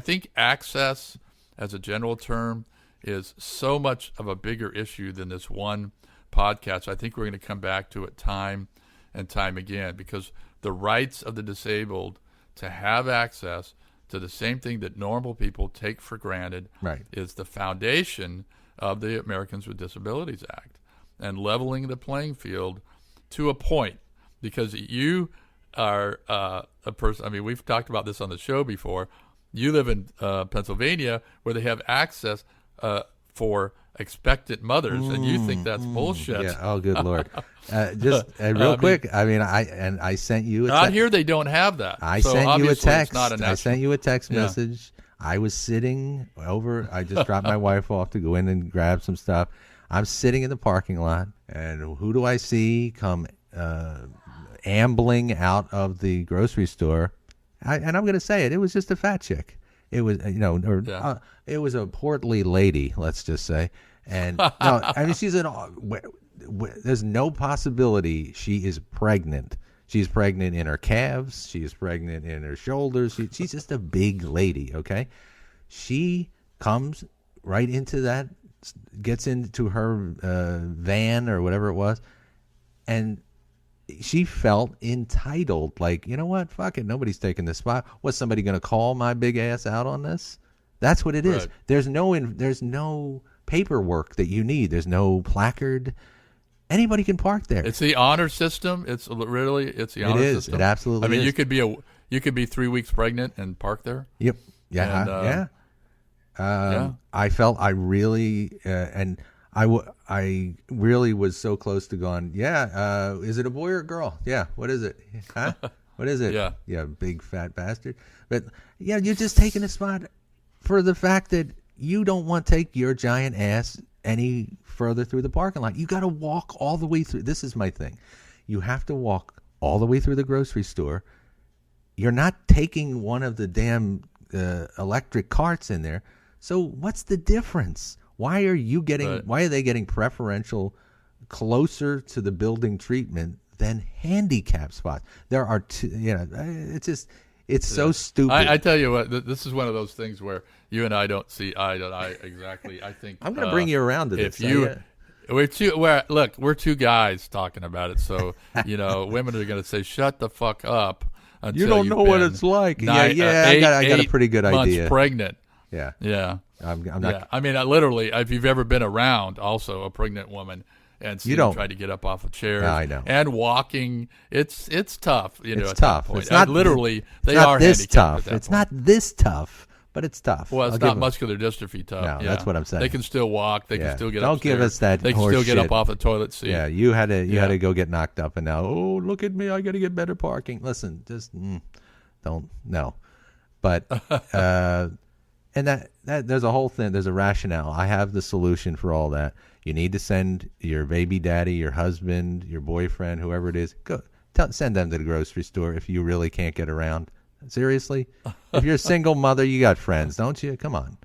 think access as a general term is so much of a bigger issue than this one podcast. I think we're going to come back to it time and time again because the rights of the disabled to have access to the same thing that normal people take for granted is the foundation of the Americans with Disabilities Act and leveling the playing field to a point because you are a person. I mean, we've talked about this on the show before. You live in Pennsylvania where they have access for expectant mothers, and you think that's bullshit. Yeah. Oh, good Lord. Just real quick. I mean, I sent you. Out here, they don't have that. I so sent you a text. I sent you a text message. I was sitting over. I just dropped my wife off to go in and grab some stuff. I'm sitting in the parking lot, and who do I see come ambling out of the grocery store? And I'm going to say it. It was just a fat chick. It was, it was a portly lady, let's just say. And no, I mean, there's no possibility she is pregnant. She's pregnant in her calves. She's pregnant in her shoulders. She's just a big lady, okay? She comes right into that, gets into her van or whatever it was, and she felt entitled. Like, you know what? Fuck it. Nobody's taking this spot. Was somebody going to call my big ass out on this? That's what it is. Right. There's no paperwork that you need. There's no placard. Anybody can park there. It's the honor system. It's the honor system. It absolutely is. I mean, you could be 3 weeks pregnant and park there. Yep. Yeah. I felt I really and I really was so close to going, is it a boy or a girl? Yeah, what is it? Huh? What is it? Yeah, big fat bastard. But yeah, you're just taking a spot for the fact that you don't want to take your giant ass any further through the parking lot. You got to walk all the way through. This is my thing. You have to walk all the way through the grocery store. You're not taking one of the damn electric carts in there. So what's the difference? Why are they getting preferential closer to the building treatment than handicap spots? There are two, it's so stupid. I tell you what, this is one of those things where you and I don't see eye to eye exactly. I think I'm going to bring you around to this. We're two guys talking about it, so women are going to say, "Shut the fuck up." You don't know what it's like. I got a pretty good idea. Months pregnant. Yeah. I'm not. Yeah. I mean, literally, if you've ever been around, also a pregnant woman, and see them try to get up off a chair, I know. And walking, it's tough. It's at tough. That point. It's not literally. They are this handicapped tough. It's not this tough, but it's tough. Well, it's not muscular dystrophy tough. No, that's what I'm saying. They can still walk. They can still get. Don't give us that. They can still get up off the toilet seat. Yeah, you had to go get knocked up, and now look at me, I got to get better parking. Listen, just don't no, but and that there's a whole thing. There's a rationale. I have the solution for all that. You need to send your baby daddy, your husband, your boyfriend, whoever it is. Send them to the grocery store if you really can't get around. Seriously, if you're a single mother, you got friends, don't you? Come on.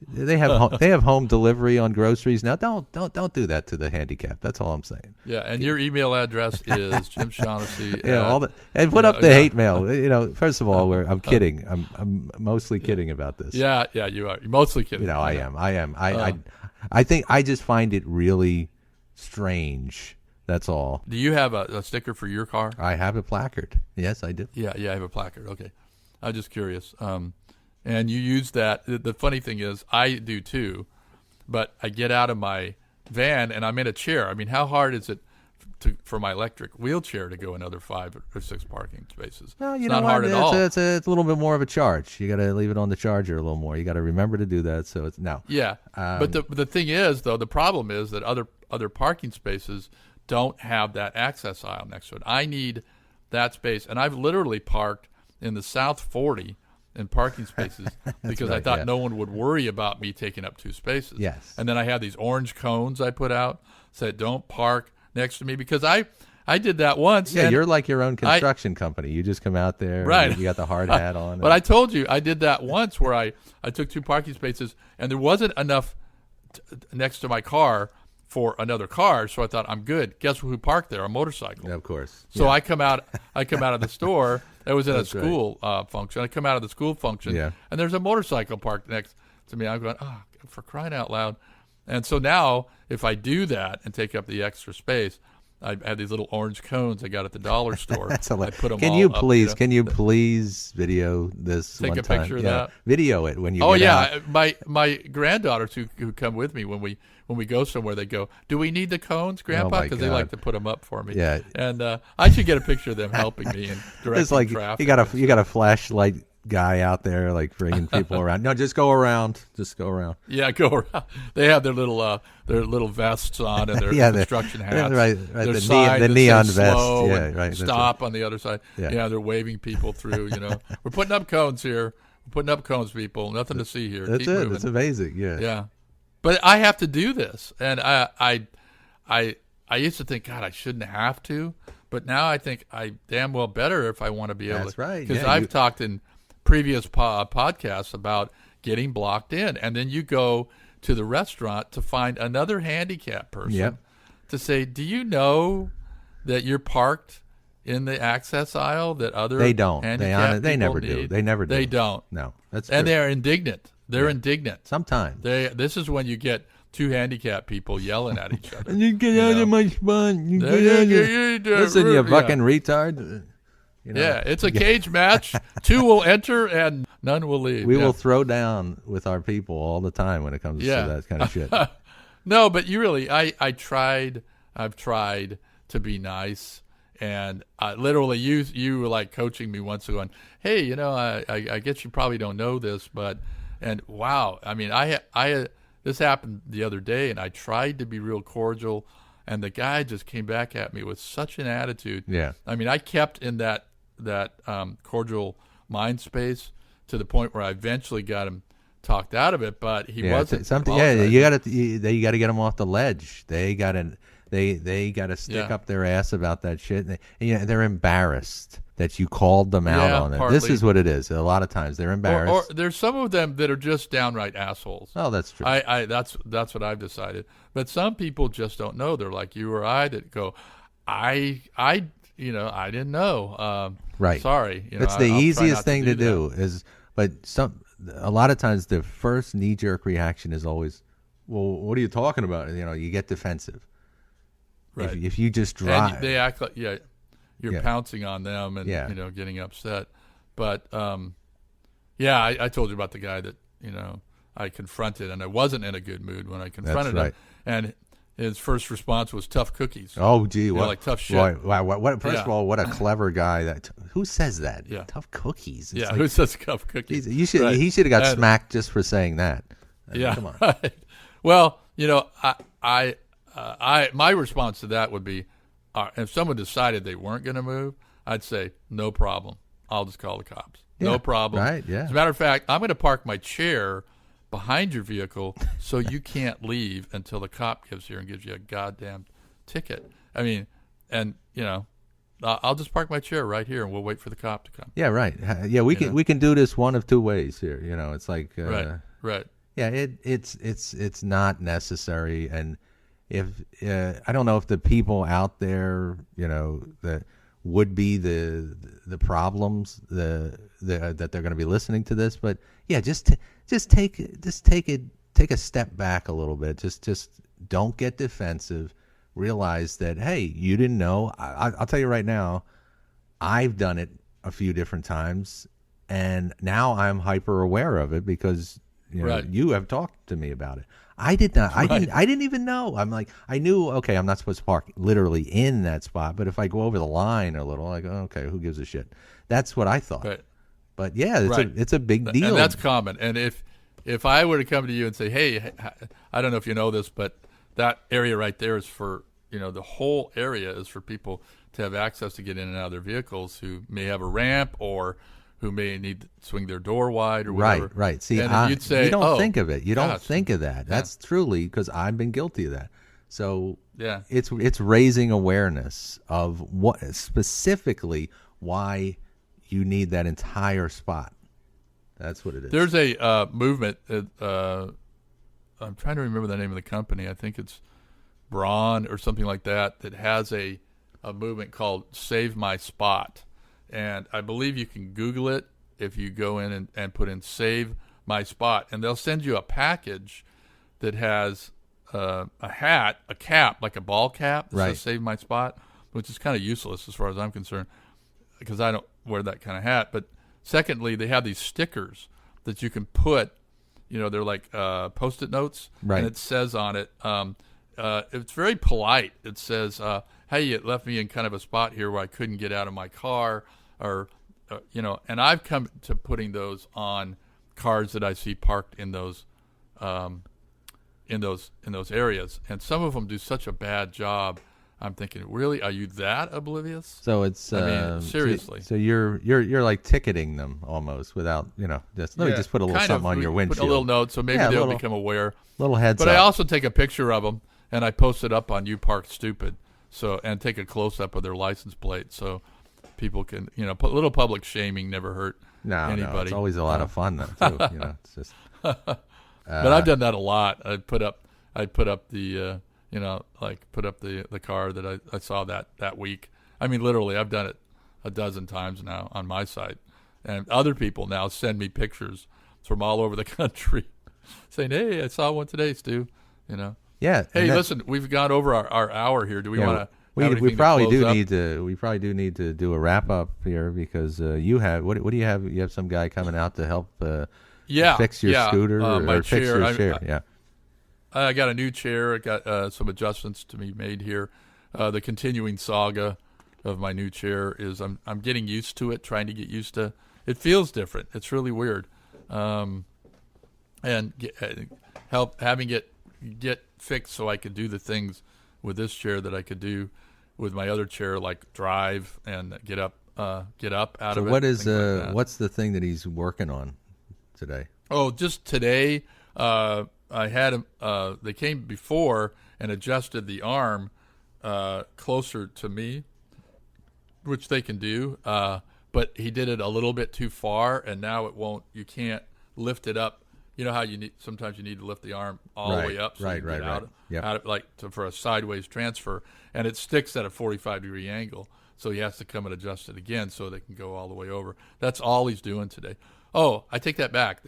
They have home delivery on groceries now. Don't do that to the handicapped. That's all I'm saying. Yeah, and your email address is Jim Shaughnessy. And put up the hate mail. First of all, I'm kidding. I'm mostly kidding about this. Yeah, you are. You're mostly kidding. I am. I think I just find it really strange. That's all. Do you have a sticker for your car? I have a placard. Yes, I do. Yeah, I have a placard. Okay, I'm just curious. And you use that. The funny thing is, I do too, but I get out of my van and I'm in a chair. I mean, how hard is it for my electric wheelchair to go another 5 or 6 parking spaces? Well, it's not hard at all. It's a little bit more of a charge. You got to leave it on the charger a little more. You got to remember to do that. So it's no. Yeah, but the thing is, though, the problem is that other parking spaces don't have that access aisle next to it. I need that space, and I've literally parked in the South 40 in parking spaces because I thought no one would worry about me taking up 2 spaces. Yes. And then I have these orange cones I put out said don't park next to me because I did that once. Yeah, you're like your own construction company. You just come out there. Right. You got the hard hat on. But I told you I did that once where I took 2 parking spaces and there wasn't enough next to my car for another car, so I thought I'm good. Guess who parked there? A motorcycle. Yeah, of course. So I come out of the store. It was in a school function. I come out of the school function, and there's a motorcycle parked next to me. I'm going, for crying out loud. And so now, if I do that and take up the extra space, I have these little orange cones I got at the dollar store. That's hilarious. I put them Can you please video this Take one a time? picture of that? Video it when you get out. My granddaughters who come with me when we go somewhere, they go, "Do we need the cones, Grandpa?" Because they like to put them up for me. Yeah. And I should get a picture of them helping me and directing it's like traffic. you got a flashlight guy out there like bringing people around. No, just go around. Just go around. Yeah, go around. They have their little vests on and their construction hats. Right. Their The sign neon that says vest. slow Yeah, and right. stop on the other side. Yeah. Yeah, they're waving people through. We're putting up cones here. We're putting up cones, people. Nothing to see here. That's Keep it. moving. It's amazing. Yeah. Yeah, but I have to do this, and I used to think, God, I shouldn't have to, but now I think I damn well better if I want to be able to. That's right. Because Yeah, I've talked in previous podcasts about getting blocked in, and then you go to the restaurant to find another handicapped person to say, do you know that you're parked in the access aisle that other They don't. handicapped They people never do. need? They never do. They don't. No. That's And true. they're indignant. They're indignant. Sometimes. This is when you get two handicapped people yelling at each other. You get out of my spot. You get out of Listen, you fucking retard. Yeah, it's a cage match. Two will enter and none will leave. We will throw down with our people all the time when it comes to that kind of shit. No, but you really, I've tried to be nice, and literally you were like coaching me once ago, and hey, I guess you probably don't know this, and wow, I mean, this happened the other day, and I tried to be real cordial, and the guy just came back at me with such an attitude. Yeah. I mean, I kept in that cordial mind space to the point where I eventually got him talked out of it, but he wasn't. You got to get them off the ledge. They got to stick up their ass about that shit. They're embarrassed that you called them out on it. Partly. This is what it is. A lot of times they're embarrassed. Or there's some of them that are just downright assholes. Oh, that's true. That's what I've decided. But some people just don't know. They're like you or I that go, I didn't know. Right. Sorry. It's the easiest thing to do a lot of times the first knee-jerk reaction is always, well, what are you talking about? You get defensive. Right. If you just drive. And they act like, you're pouncing on them and, getting upset. But, I told you about the guy that, I confronted, and I wasn't in a good mood when I confronted him. And his first response was tough cookies. Oh, gee. Like tough shit. What, first of all, what a clever guy. Who says that? Yeah. Tough cookies. It's who says tough cookies? He should have got smacked just for saying that. Come on. Right. Well, my response to that would be, if someone decided they weren't going to move, I'd say, no problem. I'll just call the cops. Yeah, no problem. Right, yeah. As a matter of fact, I'm going to park my chair behind your vehicle so you can't leave until the cop gives here and gives you a goddamn ticket. I mean, and, I'll just park my chair right here and we'll wait for the cop to come. Yeah, right. Yeah, we can do this one of two ways here. It's like right. Yeah, it's not necessary, and if I don't know if the people out there, that would be the problems that they're going to be listening to this, but yeah, just take a step back a little bit. Just don't get defensive. Realize that, hey, you didn't know. I'll tell you right now, I've done it a few different times, and now I'm hyper aware of it because you have talked to me about it. I did not. I didn't even know. I'm like, I knew. Okay, I'm not supposed to park literally in that spot, but if I go over the line a little, like, okay, who gives a shit? That's what I thought. Right. But yeah, it's a big deal. And that's common. And if I were to come to you and say, hey, I don't know if you know this, but that area right there is for, the whole area is for people to have access to get in and out of their vehicles who may have a ramp or who may need to swing their door wide or whatever. Right. See, you'd say, you don't think of it. You don't gosh. think of that. That's truly because I've been guilty of that. So yeah, it's raising awareness of what specifically why you need that entire spot. That's what it is. There's a movement. I'm trying to remember the name of the company. I think it's Braun or something like that has a movement called Save My Spot. And I believe you can Google it if you go in and put in Save My Spot. And they'll send you a package that has a cap, like a ball cap that says Save My Spot, which is kind of useless as far as I'm concerned because I don't wear that kind of hat. But secondly, they have these stickers that you can put, they're like Post-it notes. Right. And it says on it, it's very polite. It says, hey, it left me in kind of a spot here where I couldn't get out of my car, or and I've come to putting those on cars that I see parked in those areas, and some of them do such a bad job. I'm thinking, really, are you that oblivious? So it's seriously. So you're like ticketing them almost without just let me just put a little something on your windshield. Put a little note so maybe they'll become aware. Little heads up. But I also take a picture of them and I post it up on You Parked Stupid, and take a close up of their license plate so people can put a little public shaming never hurt anybody. No, it's always a lot of fun though too. It's just. But I've done that a lot. I put up the. Put up the car that I saw that week. I mean, literally, I've done it a dozen times now on my site. And other people now send me pictures from all over the country saying, hey, I saw one today, Stu. Yeah. Hey, listen, we've gone over our hour here. Do we want to we probably do need to do a wrap up here because you have what do you have? You have some guy coming out to help fix your scooter or fix your chair. I got a new chair. I got some adjustments to be made here. The continuing saga of my new chair is I'm getting used to it, trying to get used to. It feels different. It's really weird, and help having it get fixed so I could do the things with this chair that I could do with my other chair, like drive and get up out of it. So what is what's the thing that he's working on today? Oh, just today. I had him. They came before and adjusted the arm closer to me, which they can do. But he did it a little bit too far, and now it won't. You can't lift it up. You know how sometimes you need to lift the arm all the way up, so you get out of, for a sideways transfer, and it sticks at a 45-degree angle. So he has to come and adjust it again so they can go all the way over. That's all he's doing today. Oh, I take that back.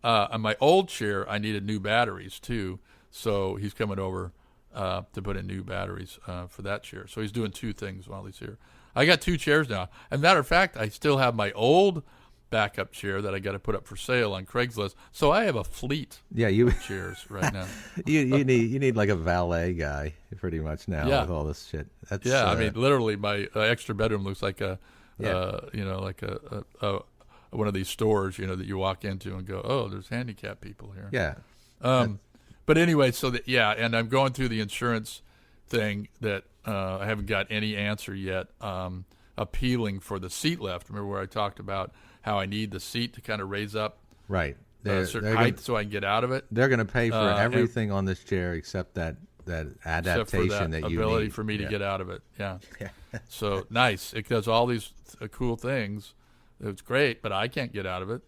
On my old chair, I needed new batteries too, so he's coming over to put in new batteries for that chair. So he's doing two things while he's here. I got two chairs now. As a matter of fact, I still have my old backup chair that I got to put up for sale on Craigslist. So I have a fleet of chairs right now. you need like a valet guy pretty much now with all this shit. That's, I mean, literally, my extra bedroom looks like one of these stores, that you walk into and go, oh, there's handicapped people here. Yeah. But anyway, and I'm going through the insurance thing that I haven't got any answer yet. Appealing for the seat lift. Remember where I talked about how I need the seat to kind of raise up a certain height so I can get out of it? They're going to pay for everything on this chair except that adaptation that you ability need. For me to get out of it. Yeah. So nice. It does all these cool things. It's great, but I can't get out of it,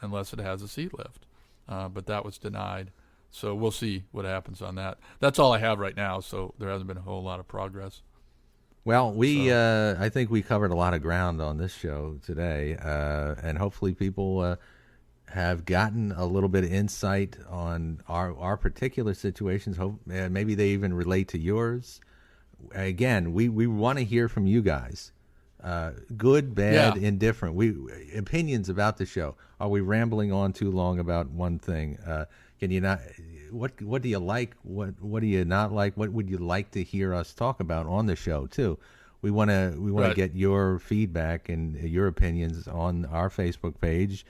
unless it has a seat lift. But that was denied. So we'll see what happens on that. That's all I have right now, so there hasn't been a whole lot of progress. Well, I think we covered a lot of ground on this show today, and hopefully people have gotten a little bit of insight on our particular situations. Maybe they even relate to yours. Again, we want to hear from you guys. Good, bad, indifferent. Opinions about the show. Are we rambling on too long about one thing? Can you not? What do you like? What do you not like? What would you like to hear us talk about on the show too? We want to get your feedback and your opinions on our Facebook page.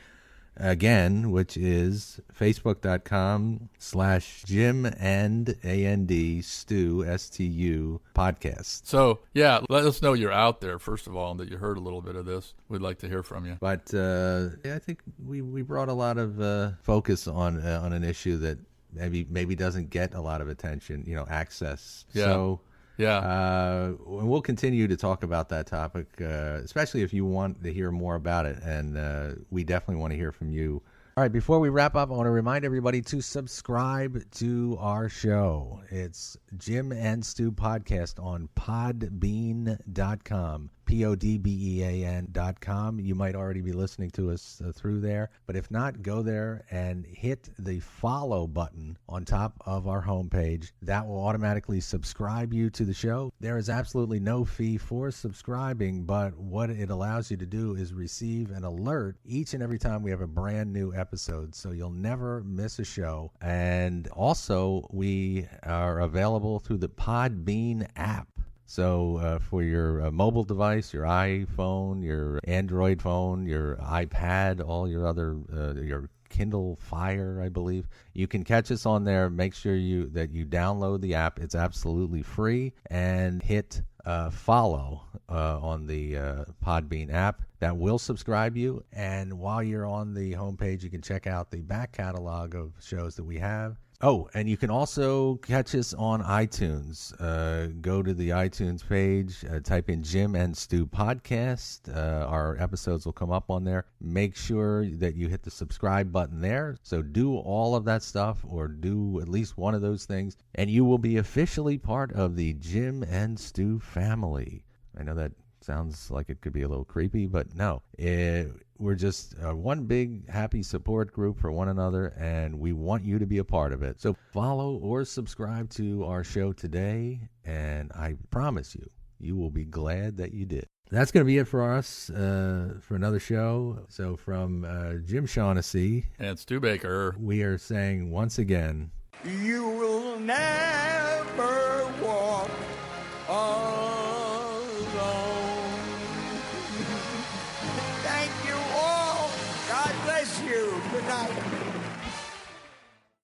Again, which is facebook.com/Jim and Stu STU podcast. So let us know you're out there first of all, and that you heard a little bit of this. We'd like to hear from you. But I think we brought a lot of focus on an issue that maybe doesn't get a lot of attention. Access. Yeah. So. Yeah, we'll continue to talk about that topic, especially if you want to hear more about it, and we definitely want to hear from you. All right, before we wrap up, I want to remind everybody to subscribe to our show. It's Jim and Stu Podcast on podbean.com, podbean.com. You might already be listening to us through there, but if not, go there and hit the follow button on top of our homepage. That will automatically subscribe you to the show. There is absolutely no fee for subscribing, but what it allows you to do is receive an alert each and every time we have a brand new episode, so you'll never miss a show. And also, we are available through the Podbean app. So for your mobile device, your iPhone, your Android phone, your iPad, all your other, your Kindle Fire, I believe, you can catch us on there. Make sure that you download the app. It's absolutely free, and hit follow on the Podbean app. That will subscribe you. And while you're on the homepage, you can check out the back catalog of shows that we have. Oh, and you can also catch us on iTunes. Go to the iTunes page, type in Jim and Stu Podcast. Our episodes will come up on there. Make sure that you hit the subscribe button there. So do all of that stuff, or do at least one of those things, and you will be officially part of the Jim and Stu family. I know that sounds like it could be a little creepy, but no. We're just one big happy support group for one another, and we want you to be a part of it. So follow or subscribe to our show today, and I promise you will be glad that you did. That's going to be it for us for another show. So from Jim Shaughnessy and Stu Baker, we are saying once again, you will never walk alone. Thank you all. God bless you. Good night.